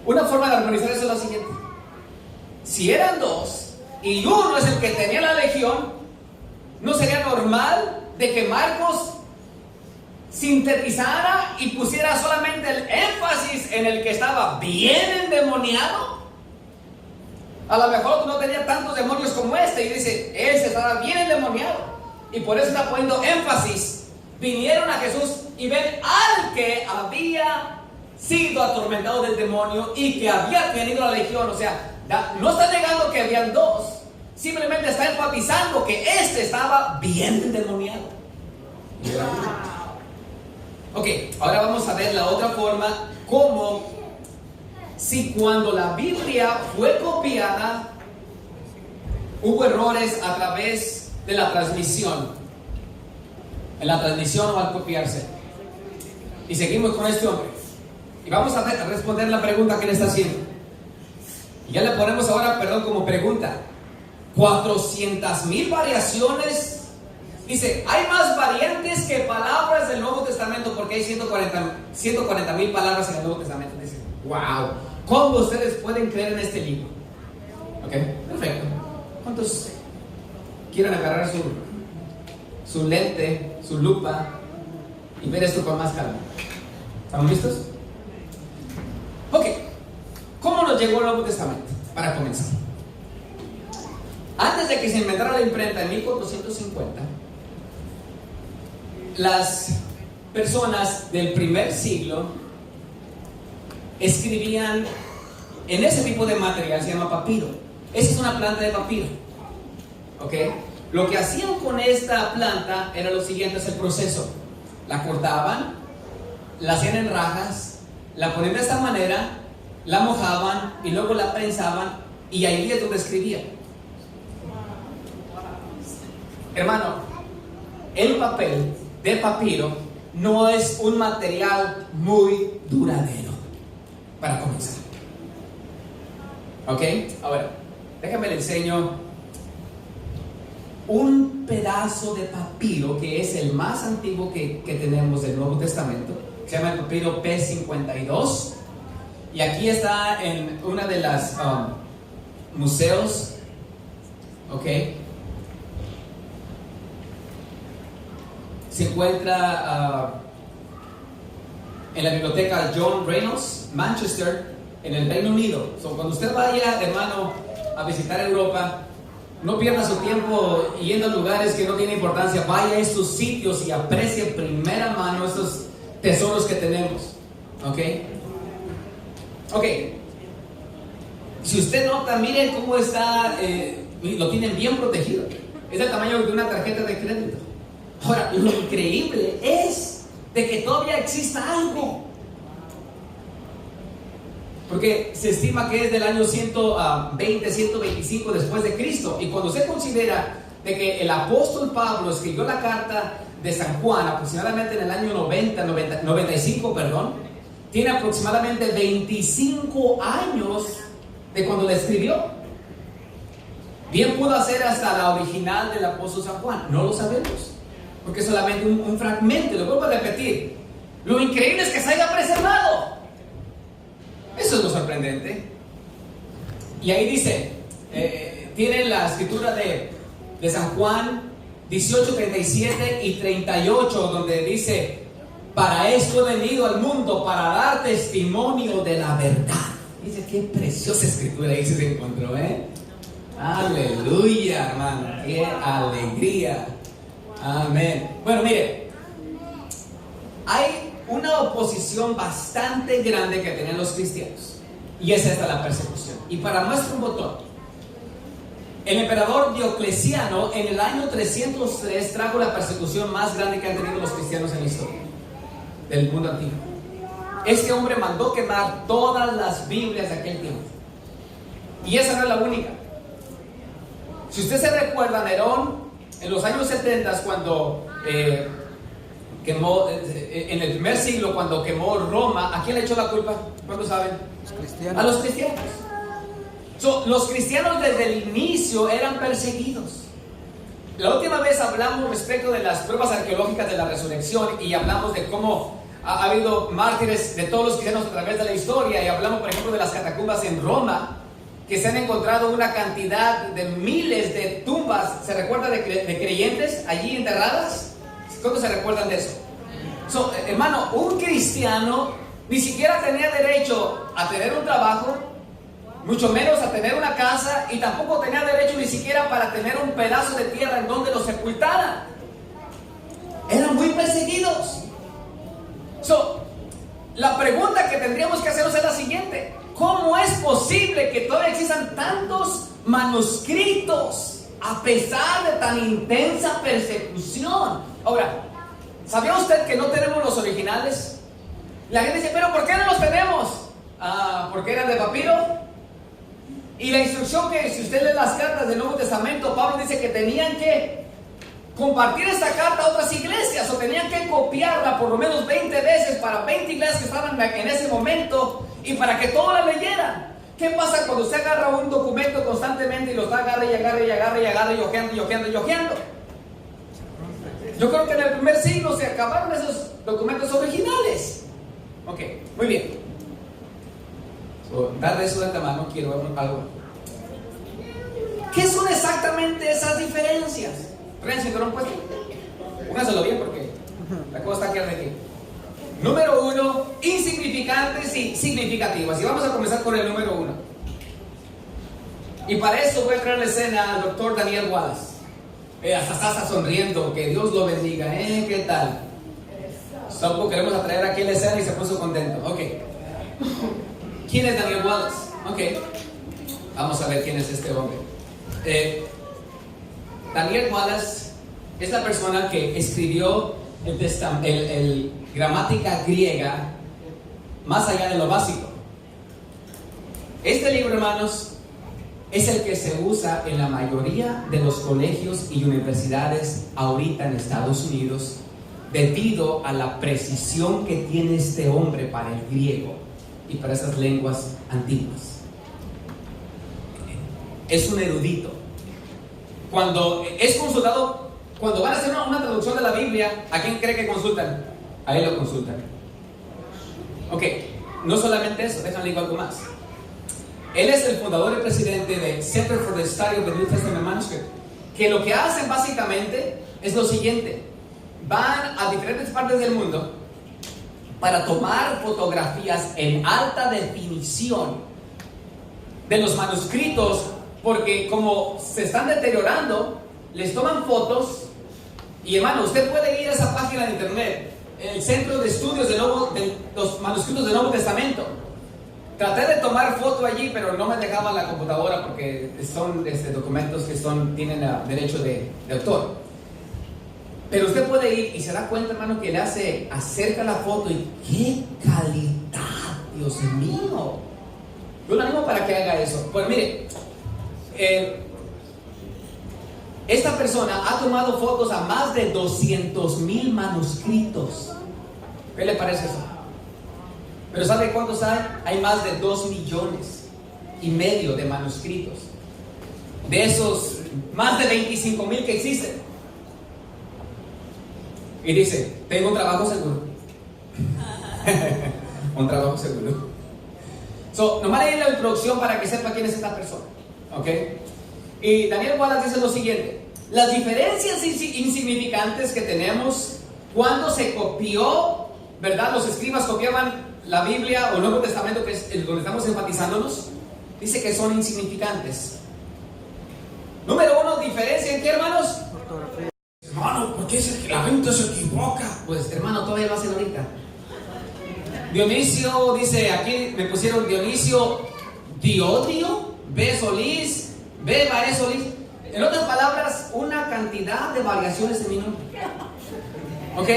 S1: Una forma de armonizar eso es la siguiente: si eran 2 y uno es el que tenía la legión, ¿no sería normal de que Marcos sintetizara y pusiera solamente el énfasis en el que estaba bien endemoniado? A lo mejor no tenía tantos demonios como este y dice, ese estaba bien endemoniado y por eso está poniendo énfasis. Vinieron a Jesús y ven al que había sido atormentado del demonio y que había tenido la legión. O sea, no está negando que habían 2, simplemente está enfatizando que este estaba bien endemoniado. Ok, ahora vamos a ver la otra forma, como si cuando la Biblia fue copiada hubo errores a través de la transmisión, en la transmisión o al copiarse. Y seguimos con este hombre y vamos a responder la pregunta que le está haciendo. Y ya le ponemos ahora, como pregunta, 400,000 variaciones. Dice, hay más variantes que palabras del Nuevo Testamento, porque hay 140,000 palabras en el Nuevo Testamento. Dice, wow, ¿cómo ustedes pueden creer en este libro? Ok, perfecto. ¿Cuántos quieren agarrar su lente, su lupa y ver esto con más calma? ¿Estamos listos? Ok, ¿cómo nos llegó el Nuevo Testamento? Para comenzar, antes de que se inventara la imprenta en 1450, las personas del primer siglo escribían en ese tipo de material, se llama papiro. Esa es una planta de papiro. ¿Ok? Lo que hacían con esta planta era lo siguiente, es el proceso. La cortaban, la hacían en rajas, la ponían de esta manera, la mojaban y luego la prensaban y ahí es donde escribían. Hermano, el papel de papiro no es un material muy duradero, para comenzar. ¿Ok? Ahora, déjame le enseño un pedazo de papiro que es el más antiguo que tenemos del Nuevo Testamento. Se llama el papiro P52. Y aquí está en una de las museos. ¿Ok? Se encuentra en la biblioteca John Reynolds, Manchester, en el Reino Unido. Cuando usted vaya, hermano, a visitar Europa, no pierda su tiempo yendo a lugares que no tienen importancia. Vaya a estos sitios y aprecie en primera mano estos tesoros que tenemos. ¿Ok? Ok. Si usted nota, miren cómo está, lo tienen bien protegido. Es del tamaño de una tarjeta de crédito. Ahora, lo increíble es de que todavía exista algo. Porque se estima que es del año 120, 125 después de Cristo. Y cuando se considera de que el apóstol Pablo escribió la carta de San Juan, aproximadamente en el año 95, tiene aproximadamente 25 años de cuando la escribió. Bien pudo ser hasta la original del apóstol San Juan, no lo sabemos, porque es solamente un fragmento. Lo vuelvo a repetir, lo increíble es que se haya preservado. Eso es lo sorprendente. Y ahí dice, tiene la escritura de San Juan 18, 37 y 38, donde dice: para esto he venido al mundo, para dar testimonio de la verdad. Dice, qué preciosa escritura ahí se encontró, Aleluya, hermano, qué alegría. Amén. Bueno, mire, hay una oposición bastante grande que tenían los cristianos, y es esta la persecución. Y para muestra un botón, el emperador Diocleciano en el año 303 trajo la persecución más grande que han tenido los cristianos en la historia del mundo antiguo. Este hombre mandó quemar todas las Biblias de aquel tiempo, y esa no es la única. Si usted se recuerda, Nerón en los años 70, cuando quemó, en el primer siglo, cuando quemó Roma, ¿a quién le echó la culpa? ¿Cuántos saben?
S3: Los cristianos.
S1: A los cristianos. Los cristianos desde el inicio eran perseguidos. La última vez hablamos respecto de las pruebas arqueológicas de la resurrección, y hablamos de cómo ha habido mártires de todos los cristianos a través de la historia, y hablamos, por ejemplo, de las catacumbas en Roma, que se han encontrado una cantidad de miles de tumbas. ¿Se recuerda de creyentes allí enterradas? ¿Cuántos se recuerdan de eso? Hermano, un cristiano ni siquiera tenía derecho a tener un trabajo, mucho menos a tener una casa, y tampoco tenía derecho ni siquiera para tener un pedazo de tierra en donde lo sepultaran. Eran muy perseguidos. La pregunta que tendríamos que hacernos es la siguiente: ¿cómo es posible que todavía existan tantos manuscritos a pesar de tan intensa persecución? Ahora, ¿sabía usted que no tenemos los originales? La gente dice, ¿pero por qué no los tenemos? Porque eran de papiro. Y la instrucción, que si usted lee las cartas del Nuevo Testamento, Pablo dice que tenían que compartir esta carta a otras iglesias, o tenían que copiarla por lo menos 20 veces para 20 iglesias que estaban en ese momento, y para que todos la leyeran. ¿Qué pasa cuando usted agarra un documento constantemente y los agarra y agarra y agarra y agarra y hojeando? Yo creo que en el primer siglo se acabaron esos documentos originales. Ok, muy bien. Darle eso de antemano, quiero ver algo. ¿Qué son exactamente esas diferencias? Traen cinturón puesto. Póngaselo bien, porque la cosa está aquí. Número 1, insignificantes y significativas. Y vamos a comenzar con el número 1. Y para eso voy a traer la escena al doctor Daniel Wallace. Hasta está sonriendo, que Dios lo bendiga. ¿Qué tal? Solo queremos atraer aquí la escena y se puso contento. Ok. ¿Quién es Daniel Wallace? Ok. Vamos a ver quién es este hombre. Daniel Wallace es la persona que escribió el gramática griega más allá de lo básico. Este libro, hermanos, es el que se usa en la mayoría de los colegios y universidades ahorita en Estados Unidos, debido a la precisión que tiene este hombre para el griego y para esas lenguas antiguas. Es un erudito. Cuando es consultado, cuando van a hacer una traducción de la Biblia, ¿a quién cree que consultan? A él lo consultan. Ok, no solamente eso, déjame leer algo más. Él es el fundador y presidente de Center for the Study of the New Testament Manuscript, que lo que hacen básicamente es lo siguiente: van a diferentes partes del mundo para tomar fotografías en alta definición de los manuscritos, porque como se están deteriorando, les toman fotos. Y hermano, usted puede ir a esa página de internet, el Centro de Estudios de los Manuscritos del Nuevo Testamento. Traté de tomar foto allí, pero no me dejaban la computadora, porque son documentos que tienen derecho de autor. Pero usted puede ir y se da cuenta, hermano, que le acerca la foto y ¡qué calidad! Dios mío. Yo lo animo para que haga eso. Pues mire, esta persona ha tomado fotos a más de 200,000 manuscritos. ¿Qué le parece eso? Pero ¿sabe cuántos hay? Hay más de 2,5 millones de manuscritos. De esos, más de 25,000 que existen. Y dice, tengo un trabajo seguro. Un trabajo seguro. Nomás leí la introducción para que sepa quién es esta persona. ¿Ok? Y Daniel Wallace dice lo siguiente: las diferencias insignificantes que tenemos cuando se copió, ¿verdad? Los escribas copiaban la Biblia o el Nuevo Testamento, que es el donde estamos enfatizándonos. Dice que son insignificantes. Número 1, diferencia en qué, hermanos.
S3: Ortografía.
S1: Hermano, ¿por qué la gente se equivoca? Pues hermano, todavía lo hacen ahorita. Dionisio, dice aquí, me pusieron Dionisio Diodio, B. Solís, B. Baré Solís. En otras palabras, una cantidad de variaciones en mi nombre. ¿Ok?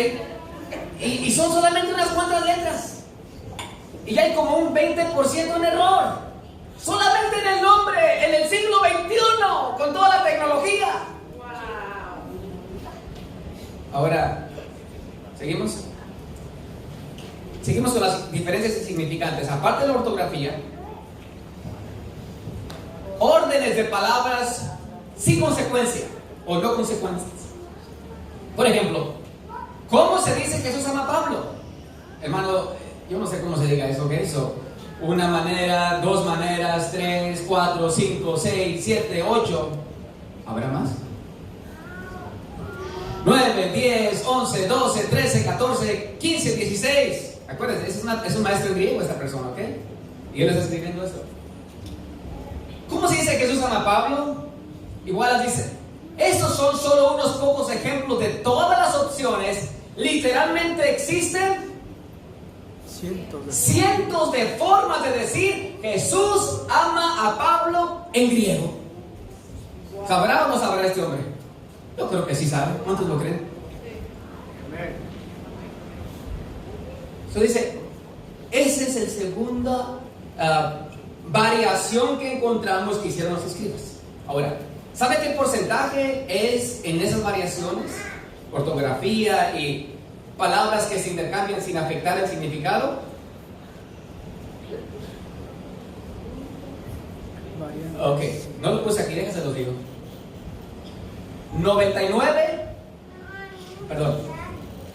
S1: Y son solamente unas cuantas letras. Y ya hay como un 20% en error. Solamente en el nombre, en el siglo XXI, con toda la tecnología. Ahora, ¿seguimos? Seguimos con las diferencias insignificantes. Aparte de la ortografía, órdenes de palabras sin consecuencia o no consecuencias. Por ejemplo, ¿cómo se dice Jesús ama a Pablo? Hermano, yo no sé cómo se diga eso, ¿ok? Una manera, dos maneras, 3, 4, 5, 6, 7, 8. ¿Habrá más? 9, 10, 11, 12, 13, 14, 15, 16. Acuérdense, es un maestro en griego esta persona, ¿ok? Y él está escribiendo esto. ¿Cómo se dice Jesús ama a Pablo? Igual dice, estos son solo unos pocos ejemplos de todas las opciones. Literalmente existen cientos de formas de decir Jesús ama a Pablo en griego. ¿Sabrá o no sabrá este hombre? Yo creo que sí sabe. ¿Cuántos lo creen? Eso dice, esa es la segunda variación que encontramos que hicieron los escribas. Ahora, ¿sabe qué porcentaje es en esas variaciones? Ortografía y palabras que se intercambian sin afectar el significado. Ok, no lo puse aquí, déjense los digo. 99, perdón,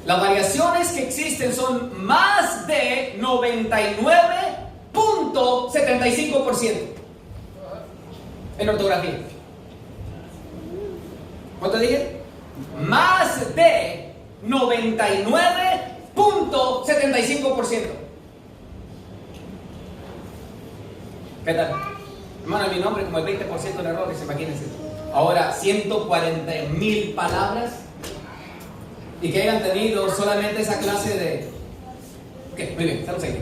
S1: las variaciones que existen son más de 99.75% en ortografía. ¿Cuánto dije? Más de 99.75%. ¿Qué tal? Hermano, mi nombre como el 20% de errores, imagínense. Ahora, 140,000 palabras y que hayan tenido solamente esa clase de... Ok, muy bien, estamos aquí.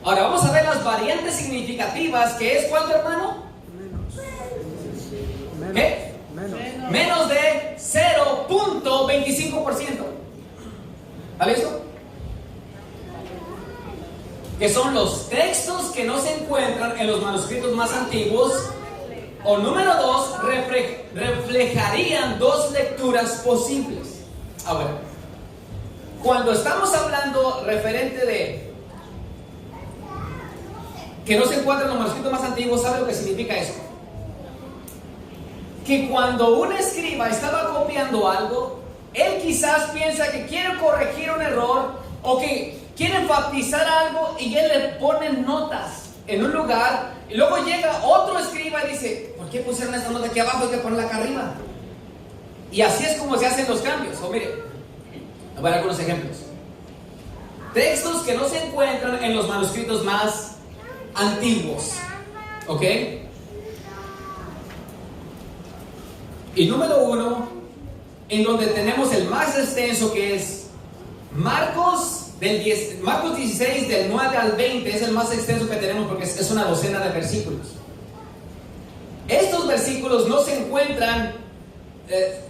S1: Ahora vamos a ver las variantes significativas, que es ¿cuánto, hermano? ¿Qué? Menos de 0.25%. ¿Vale eso? Que son los textos que no se encuentran en los manuscritos más antiguos. O número 2, reflejarían dos lecturas posibles. Ahora, cuando estamos hablando referente de que no se encuentran en los manuscritos más antiguos, ¿sabe lo que significa eso? Que cuando un escriba estaba copiando algo, él quizás piensa que quiere corregir un error o que quiere enfatizar algo y él le pone notas en un lugar y luego llega otro escriba y dice, ¿por qué pusieron esta nota aquí abajo? Hay que ponerla acá arriba. Y así es como se hacen los cambios. O mire, voy a dar algunos ejemplos. Textos que no se encuentran en los manuscritos más antiguos. ¿Ok? Y número 1, en donde tenemos el más extenso, que es Marcos 16 del 9 al 20, es el más extenso que tenemos porque es una docena de versículos. Estos versículos no se encuentran,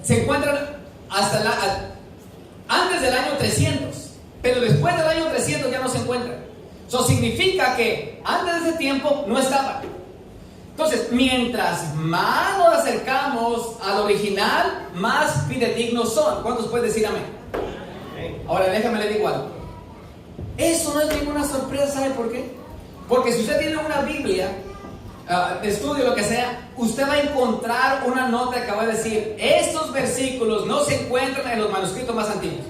S1: se encuentran hasta antes del año 300, pero después del año 300 ya no se encuentran. Eso significa que antes de ese tiempo no estaban. Entonces, mientras más nos acercamos al original, más fidedignos son. ¿Cuántos pueden decir amén? Ahora déjame le digo algo. Eso no es ninguna sorpresa, ¿sabe por qué? Porque si usted tiene una Biblia de estudio, lo que sea, usted va a encontrar una nota que va a decir: estos versículos no se encuentran en los manuscritos más antiguos.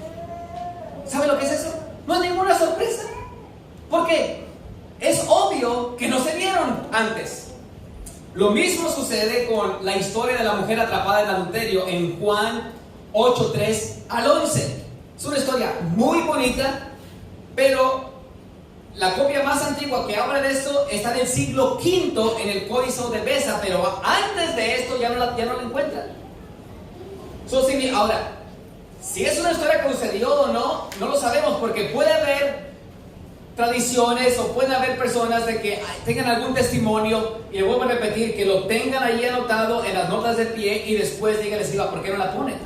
S1: ¿Sabe lo que es eso? No es ninguna sorpresa, porque es obvio que no se vieron antes. Lo mismo sucede con la historia de la mujer atrapada en adulterio en Juan 8:3 al 11. Es una historia muy bonita, pero la copia más antigua que habla de esto está del siglo V en el Códice de Beza, pero antes de esto ya no la encuentran. Ahora, si es una historia que sucedió o no, no lo sabemos, porque puede haber tradiciones o pueden haber personas de que tengan algún testimonio, y le vuelvo a repetir, que lo tengan ahí anotado en las notas de pie y después díganle: Silva, ¿por qué no la ponen?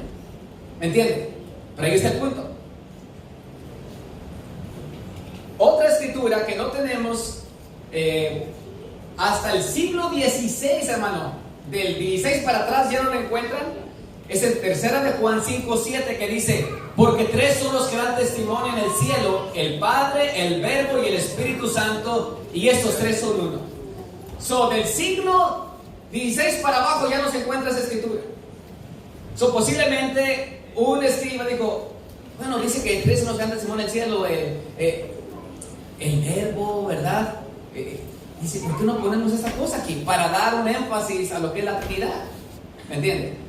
S1: ¿Me entienden? Pero ahí está el punto. Otra escritura que no tenemos hasta el siglo XVI, hermano, del 16 para atrás ya no la encuentran, es en tercera de Juan 5:7, que dice: porque tres son los que dan testimonio en el cielo, el Padre, el Verbo y el Espíritu Santo, y estos tres son uno. Del siglo XVI para abajo ya no se encuentra esa escritura. Posiblemente un escriba dijo: bueno, dice que tres son los que dan testimonio en el cielo, el Verbo, ¿verdad? Dice: ¿por qué no ponemos esa cosa aquí? Para dar un énfasis a lo que es la Trinidad. ¿Me entienden?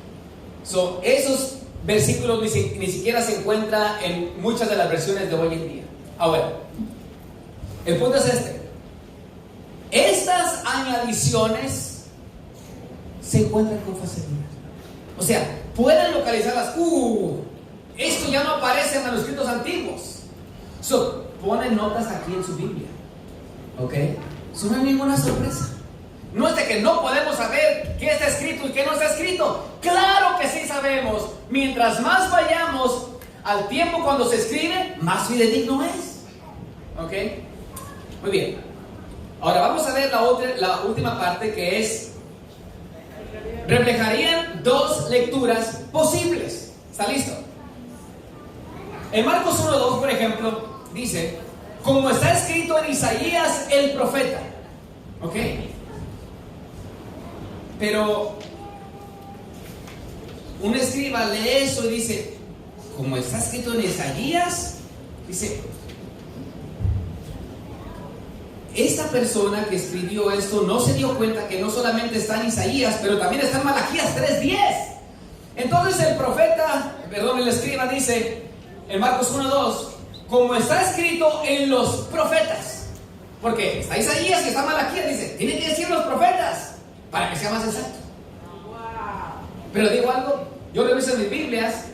S1: Esos versículos ni siquiera se encuentran en muchas de las versiones de hoy en día. Ahora, el punto es este: estas añadiciones se encuentran con facilidad. O sea, pueden localizarlas. Esto ya no aparece en manuscritos antiguos. Ponen notas aquí en su Biblia. ¿Ok? Eso no es ninguna sorpresa. No es de que no podemos saber qué está escrito y qué no está escrito. Claro que sí sabemos. Mientras más vayamos al tiempo cuando se escribe, más fidedigno es. ¿Ok? Muy bien. Ahora vamos a ver la última parte, que es: reflejarían dos lecturas posibles. ¿Está listo? En Marcos 1:2, por ejemplo, dice: como está escrito en Isaías el profeta. ¿Ok? Pero un escriba lee eso y dice: como está escrito en Isaías, dice, esta persona que escribió esto no se dio cuenta que no solamente está en Isaías, pero también está en Malaquías 3:10. Entonces el escriba dice en Marcos 1:2: como está escrito en los profetas. Porque está Isaías y está Malaquías, dice, tiene que decir los profetas para que sea más exacto. Pero digo algo, yo reviso mis Biblias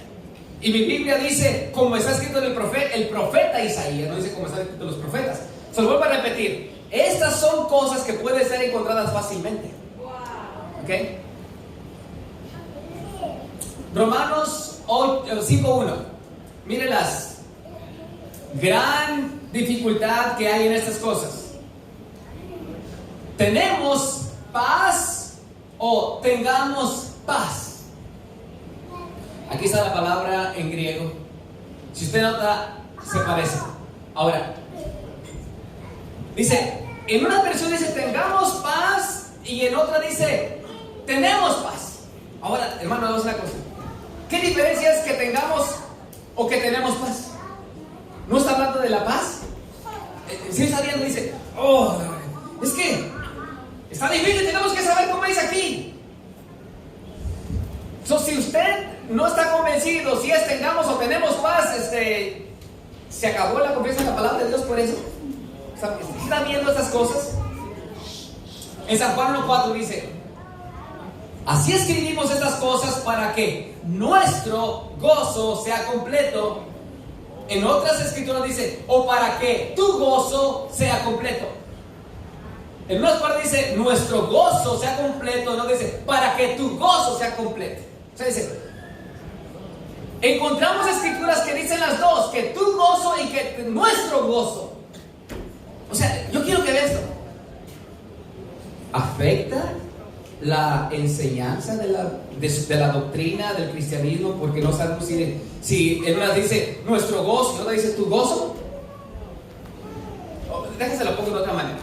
S1: y mi Biblia dice como está escrito en el profeta Isaías, no dice como está escrito en los profetas. Se lo vuelvo a repetir: estas son cosas que pueden ser encontradas fácilmente. ¿Ok? Romanos 5:1. Mire las gran dificultad que hay en estas cosas. ¿Tenemos paz o tengamos paz? Aquí está la palabra en griego. Si usted nota, se parece. Ahora, dice, en una versión dice tengamos paz y en otra dice tenemos paz. Ahora, hermano, vamos a una cosa. ¿Qué diferencia es que tengamos o que tenemos paz? ¿No está hablando de la paz? Si está viendo, dice, es que está difícil, tenemos que saber cómo dice aquí. Si usted no está convencido si es tengamos o tenemos paz, se acabó la confianza en la palabra de Dios por eso. ¿Está viendo estas cosas? En San Juan 1:4 dice: así escribimos estas cosas para que nuestro gozo sea completo. En otras escrituras dice: o para que tu gozo sea completo. En unas partes dice nuestro gozo sea completo, no dice para que tu gozo sea completo. O sea, dice, encontramos escrituras que dicen las dos, que tu gozo y que nuestro gozo. O sea, yo quiero que veas esto. ¿Afecta la enseñanza de la doctrina del cristianismo, porque no sabemos si en una dice nuestro gozo, en otra dice tu gozo. Déjense lo pongo de otra manera.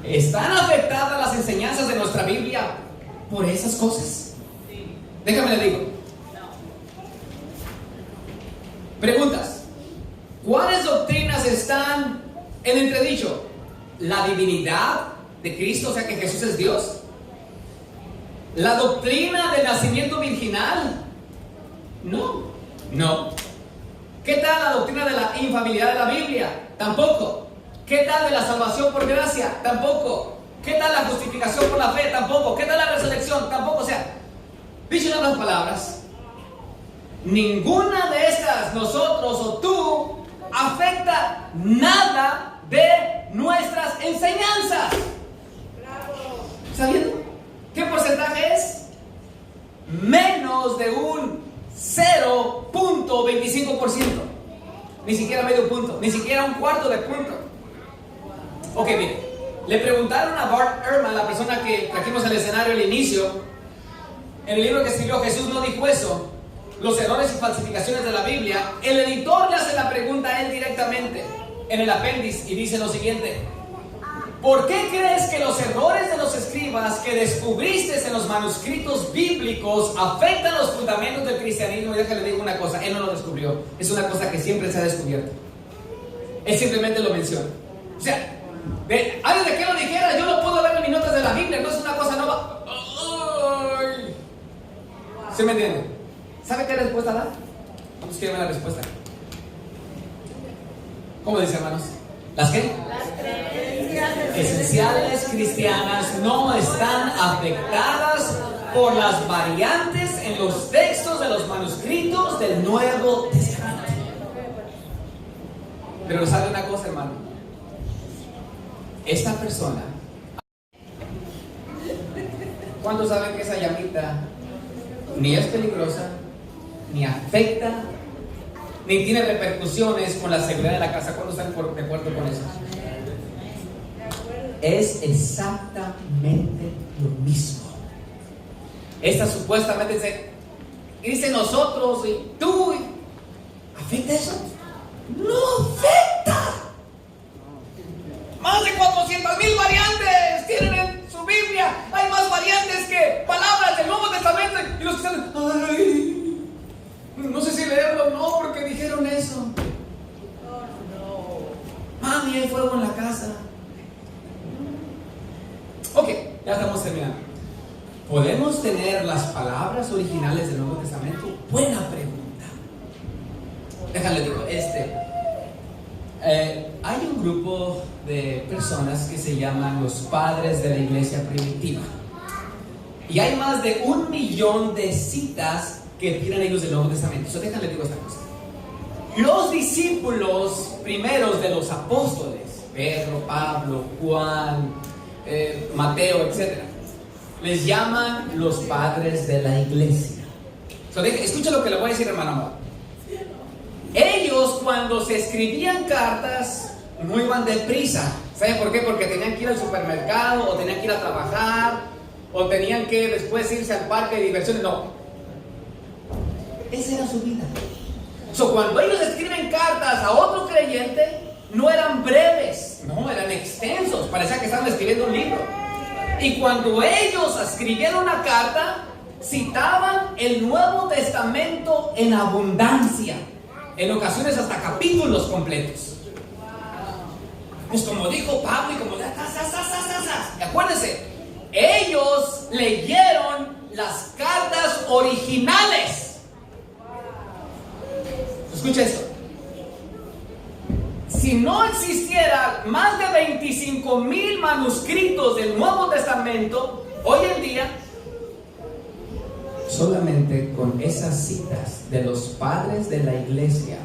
S1: ¿Están afectadas las enseñanzas de nuestra Biblia por esas cosas? Déjame le digo. Preguntas. ¿Cuáles doctrinas están en entredicho? La divinidad de Cristo, o sea que Jesús es Dios. La doctrina del nacimiento virginal. No. ¿Qué tal la doctrina de la infalibilidad de la Biblia? Tampoco. ¿Qué tal de la salvación por gracia? Tampoco. ¿Qué tal la justificación por la fe? Tampoco. ¿Qué tal la resurrección? Tampoco. O sea, dicho en otras palabras, ninguna de estas, nosotros o tú, afecta nada de nuestras enseñanzas. ¿Está viendo? ¿Qué porcentaje es? Menos de un 0.25%. Ni siquiera medio punto, ni siquiera un cuarto de punto. Ok, mire, le preguntaron a Bart Ehrman, la persona que trajimos al escenario al inicio, en el libro que escribió Jesús no dijo eso, los errores y falsificaciones de la Biblia. El editor le hace la pregunta a él directamente en el apéndice y dice lo siguiente: ¿por qué crees que los errores de los escribas que descubriste en los manuscritos bíblicos afectan los fundamentos del cristianismo? Y déjale digo una cosa, él no lo descubrió, es una cosa que siempre se ha descubierto. Él simplemente lo menciona. O sea, antes de que lo dijera, yo no puedo ver en mis notas de la Biblia, no es una cosa nueva. ¡Ay! ¿Se me entiende? ¿Sabe qué respuesta da? Vamos a ver la respuesta. ¿Cómo dice, hermanos? ¿Las qué?
S4: Las creencias
S1: esenciales cristianas no están afectadas por las variantes en los textos de los manuscritos del Nuevo Testamento. Pero sabe una cosa, hermano, esta persona, ¿cuántos saben que esa llamita ni es peligrosa, ni afecta, ni tiene repercusiones con la seguridad de la casa? ¿Cuántos están de acuerdo con eso? Es exactamente lo mismo. Esta supuestamente dice nosotros y tú. ¿Afecta eso? ¡No afecta! Más de 400,000 variantes tienen en su Biblia. Hay más variantes que palabras del Nuevo Testamento. Y los que están, ay, no sé si leerlo o no, porque dijeron eso. Mami, hay fuego en la casa. Ok, ya estamos terminando. ¿Podemos tener las palabras originales del Nuevo Testamento? Buena pregunta. Déjale digo, hay un grupo de personas que se llaman los padres de la iglesia primitiva. Y hay más de 1 millón de citas que tienen ellos del Nuevo Testamento. So, déjale digo esta cosa. Los discípulos primeros de los apóstoles, Pedro, Pablo, Juan, Mateo, etc., les llaman los padres de la iglesia. So, escucha lo que le voy a decir, hermano amor. Ellos, cuando se escribían cartas, no iban deprisa. ¿Saben por qué? Porque tenían que ir al supermercado, o tenían que ir a trabajar, o tenían que después irse al parque de diversiones. No, esa era su vida. So, cuando ellos escriben cartas a otro creyente, no eran breves, no, eran extensos. Parecía que estaban escribiendo un libro. Y cuando ellos escribieron una carta, citaban el Nuevo Testamento en abundancia, en ocasiones hasta capítulos completos. Pues como dijo Pablo y como y acuérdense, ellos leyeron las cartas originales. Escucha esto. Si no existiera más de 25,000 manuscritos del Nuevo Testamento hoy en día, solamente con esas citas de los padres de la iglesia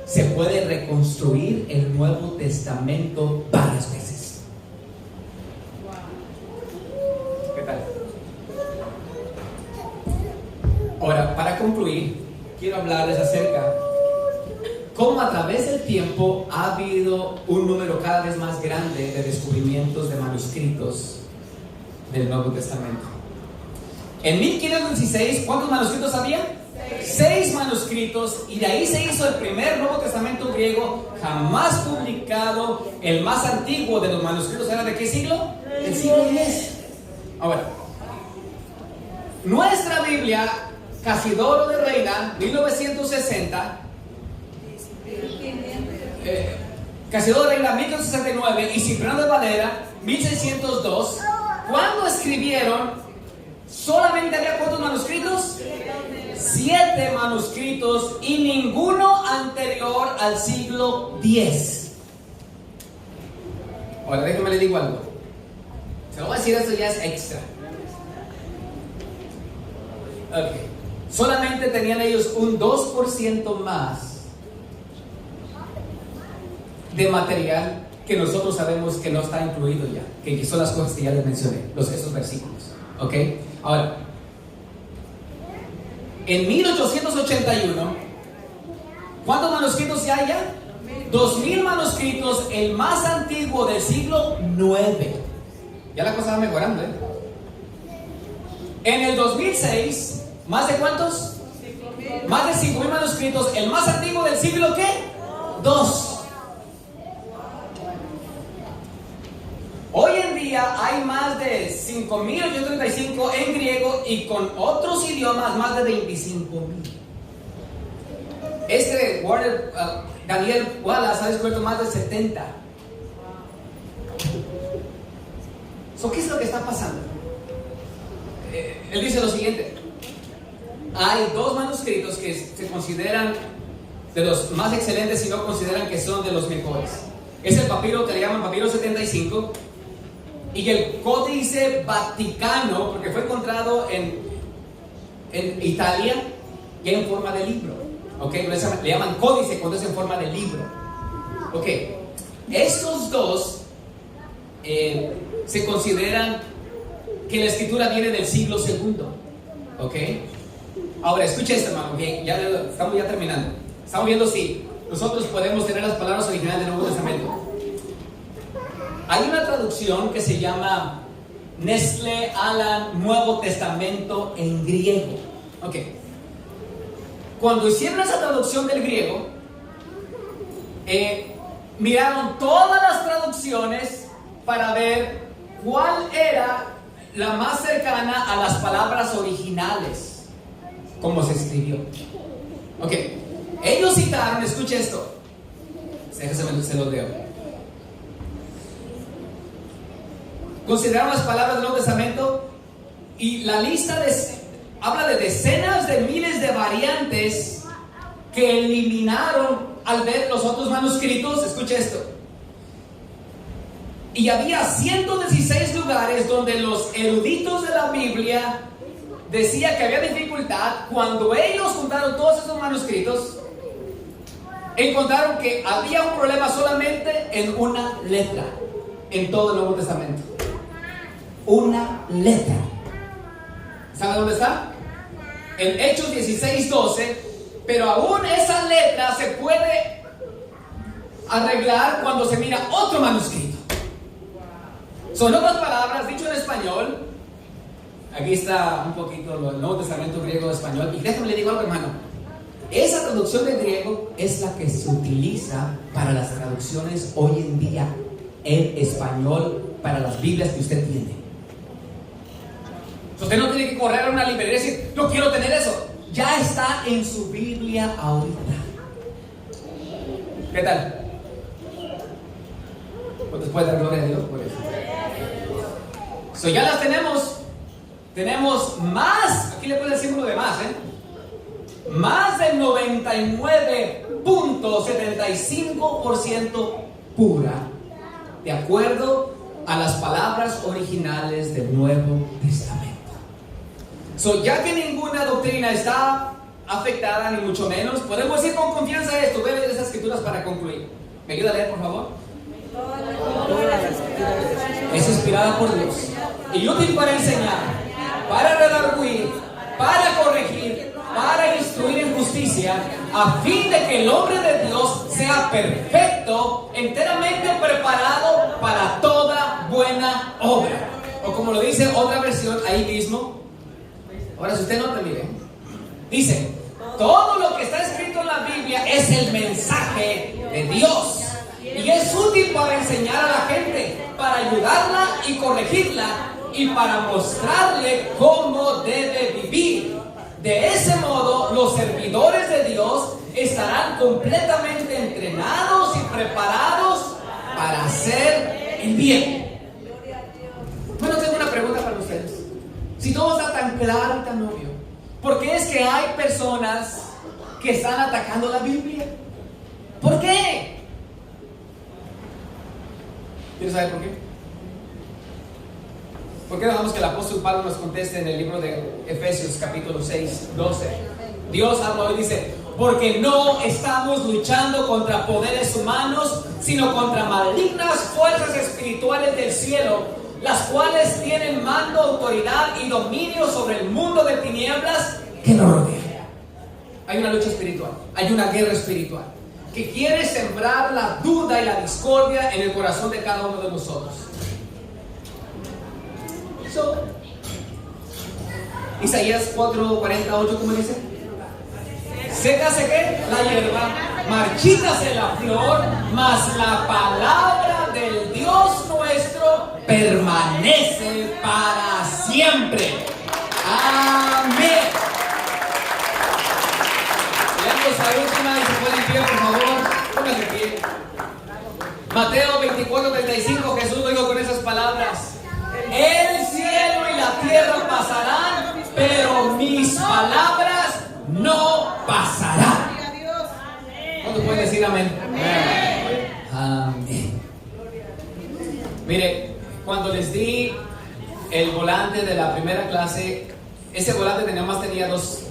S1: se puede reconstruir el Nuevo Testamento varias veces. ¿Qué tal? Ahora, para concluir, quiero hablarles acerca cómo a través del tiempo ha habido un número cada vez más grande de descubrimientos de manuscritos del Nuevo Testamento. En 1516, ¿cuántos manuscritos había? 6 manuscritos, y de ahí se hizo el primer Nuevo Testamento griego jamás publicado. El más antiguo de los manuscritos era ¿de qué siglo? El siglo X. Ahora, nuestra Biblia, Casidoro de Reina, 1960, Casidoro de Reina, 1569, y Cipriano de Valera, 1602, cuando escribieron, solamente había ¿cuántos manuscritos? 7 manuscritos, y ninguno anterior al siglo X. Ahora déjame le digo algo. Se lo voy a decir, esto ya es extra. Ok. Solamente tenían ellos un 2% más de material que nosotros sabemos que no está incluido ya, que son las cosas que ya les mencioné, esos versículos. Ok. Ahora, en 1881, ¿cuántos manuscritos ya hay ya? 2000 manuscritos, el más antiguo del siglo IX. Ya la cosa va mejorando, ¿eh? En el 2006, ¿más de cuántos? Más de 5000 manuscritos, el más antiguo del siglo ¿qué? II. Hoy en día hay más de 5835 en griego, y con otros idiomas más de 25,000. Daniel Wallace ha descubierto más de 70. ¿Qué es lo que está pasando? Él dice lo siguiente: hay 2 manuscritos que se consideran de los más excelentes y no consideran que son de los mejores. Es el papiro que le llaman papiro 75 y el Códice Vaticano, porque fue encontrado en Italia ya en forma de libro. ¿Okay? Le llaman códice cuando es en forma de libro. Ok, estos 2 se consideran que la escritura viene del siglo II. Ok, ahora escucha esto, hermano, que ya estamos terminando. Estamos viendo si nosotros podemos tener las palabras originales del Nuevo Testamento. Hay una traducción que se llama Nestle Aland Nuevo Testamento en griego. Ok, cuando hicieron esa traducción del griego, miraron todas las traducciones para ver cuál era la más cercana a las palabras originales, como se escribió. Ok, ellos citaron, escuche esto, se los leo. Consideraron las palabras del Nuevo Testamento, y la lista habla de decenas de miles de variantes que eliminaron al ver los otros manuscritos. Escuche esto. Y había 116 lugares donde los eruditos de la Biblia decían que había dificultad. Cuando ellos juntaron todos esos manuscritos, encontraron que había un problema solamente en una letra en todo el Nuevo Testamento. Una letra. ¿Sabe dónde está? En Hechos 16:12. Pero aún esa letra se puede arreglar cuando se mira otro manuscrito. Son otras palabras, dicho en español. Aquí está un poquito el Nuevo Testamento griego de español. Y déjame le digo algo, hermano. Esa traducción de griego es la que se utiliza para las traducciones hoy en día en español para las Biblias que usted tiene. Usted no tiene que correr a una librería y decir, yo quiero tener eso. Ya está en su Biblia ahorita. ¿Qué tal? ¿Cuántos puede dar gloria a Dios por eso? Ya las tenemos. Tenemos más, aquí le pone el símbolo de más, más del 99.75% pura, de acuerdo a las palabras originales del Nuevo Testamento. Ya que ninguna doctrina está afectada, ni mucho menos, podemos decir con confianza esto. Voy a leer esas escrituras para concluir. ¿Me ayuda a leer, por favor? Es inspirada por Dios y útil para enseñar, para redarguir, para corregir, para instruir en justicia, a fin de que el hombre de Dios sea perfecto, enteramente preparado para toda buena obra. O como lo dice otra versión ahí mismo. Ahora, si usted nota, mire, dice: todo lo que está escrito en la Biblia es el mensaje de Dios y es útil para enseñar a la gente, para ayudarla y corregirla y para mostrarle cómo debe vivir. De ese modo, los servidores de Dios estarán completamente entrenados y preparados para hacer el bien. Bueno, tengo una pregunta para ustedes. Si todo está tan claro y tan obvio, ¿por qué es que hay personas que están atacando la Biblia? ¿Por qué? ¿Quieres saber por qué? ¿Por qué dejamos que el apóstol Pablo nos conteste en el libro de Efesios capítulo 6, 12? Dios habla y dice: porque no estamos luchando contra poderes humanos, sino contra malignas fuerzas espirituales del cielo, las cuales tienen mando, autoridad y dominio sobre el mundo de tinieblas que nos rodea. Hay una lucha espiritual, hay una guerra espiritual que quiere sembrar la duda y la discordia en el corazón de cada uno de nosotros. Isaías 4:48, ¿cómo dice? Sécase ¿qué? La hierba, marchítase la flor, mas la palabra del Dios nuestro permanece para siempre. Amén. Leamos la última y se ponen pie, por favor. Pónganse pie. Mateo 24:35, Jesús lo dijo con esas palabras: el cielo y la tierra pasarán, pero mis palabras no pasarán. ¿Cuántos pueden decir amén? Amén. Mire, cuando les di el volante de la primera clase, ese volante tenía dos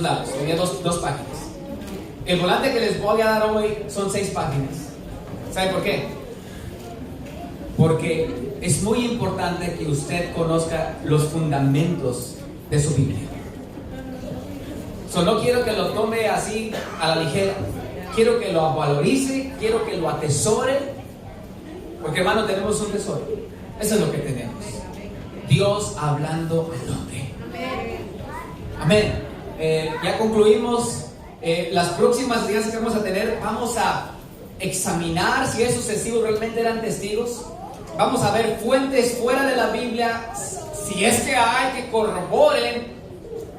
S1: lados, tenía dos páginas. El volante que les voy a dar hoy son 6 páginas. ¿Sabe por qué? Porque es muy importante que usted conozca los fundamentos de su Biblia. No quiero que lo tome así a la ligera. Quiero que lo valorice, quiero que lo atesore. Porque, hermano, tenemos un tesoro. Eso es lo que tenemos. Dios hablando al hombre. Amén. Ya concluimos. Las próximas días que vamos a tener, vamos a examinar si esos testigos realmente eran testigos. Vamos a ver fuentes fuera de la Biblia, si es que hay, que corroboren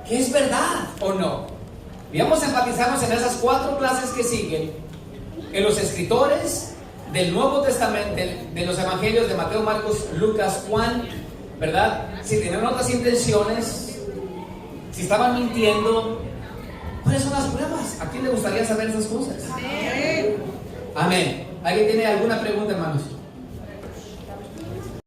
S1: que es verdad o no. Y vamos a enfatizarnos en esas 4 clases que siguen, en los escritores del Nuevo Testamento, de los evangelios de Mateo, Marcos, Lucas, Juan, ¿verdad? Si tenían otras intenciones, si estaban mintiendo, ¿cuáles son las pruebas? ¿A quién le gustaría saber esas cosas? Amén. ¿Alguien tiene alguna pregunta, hermanos?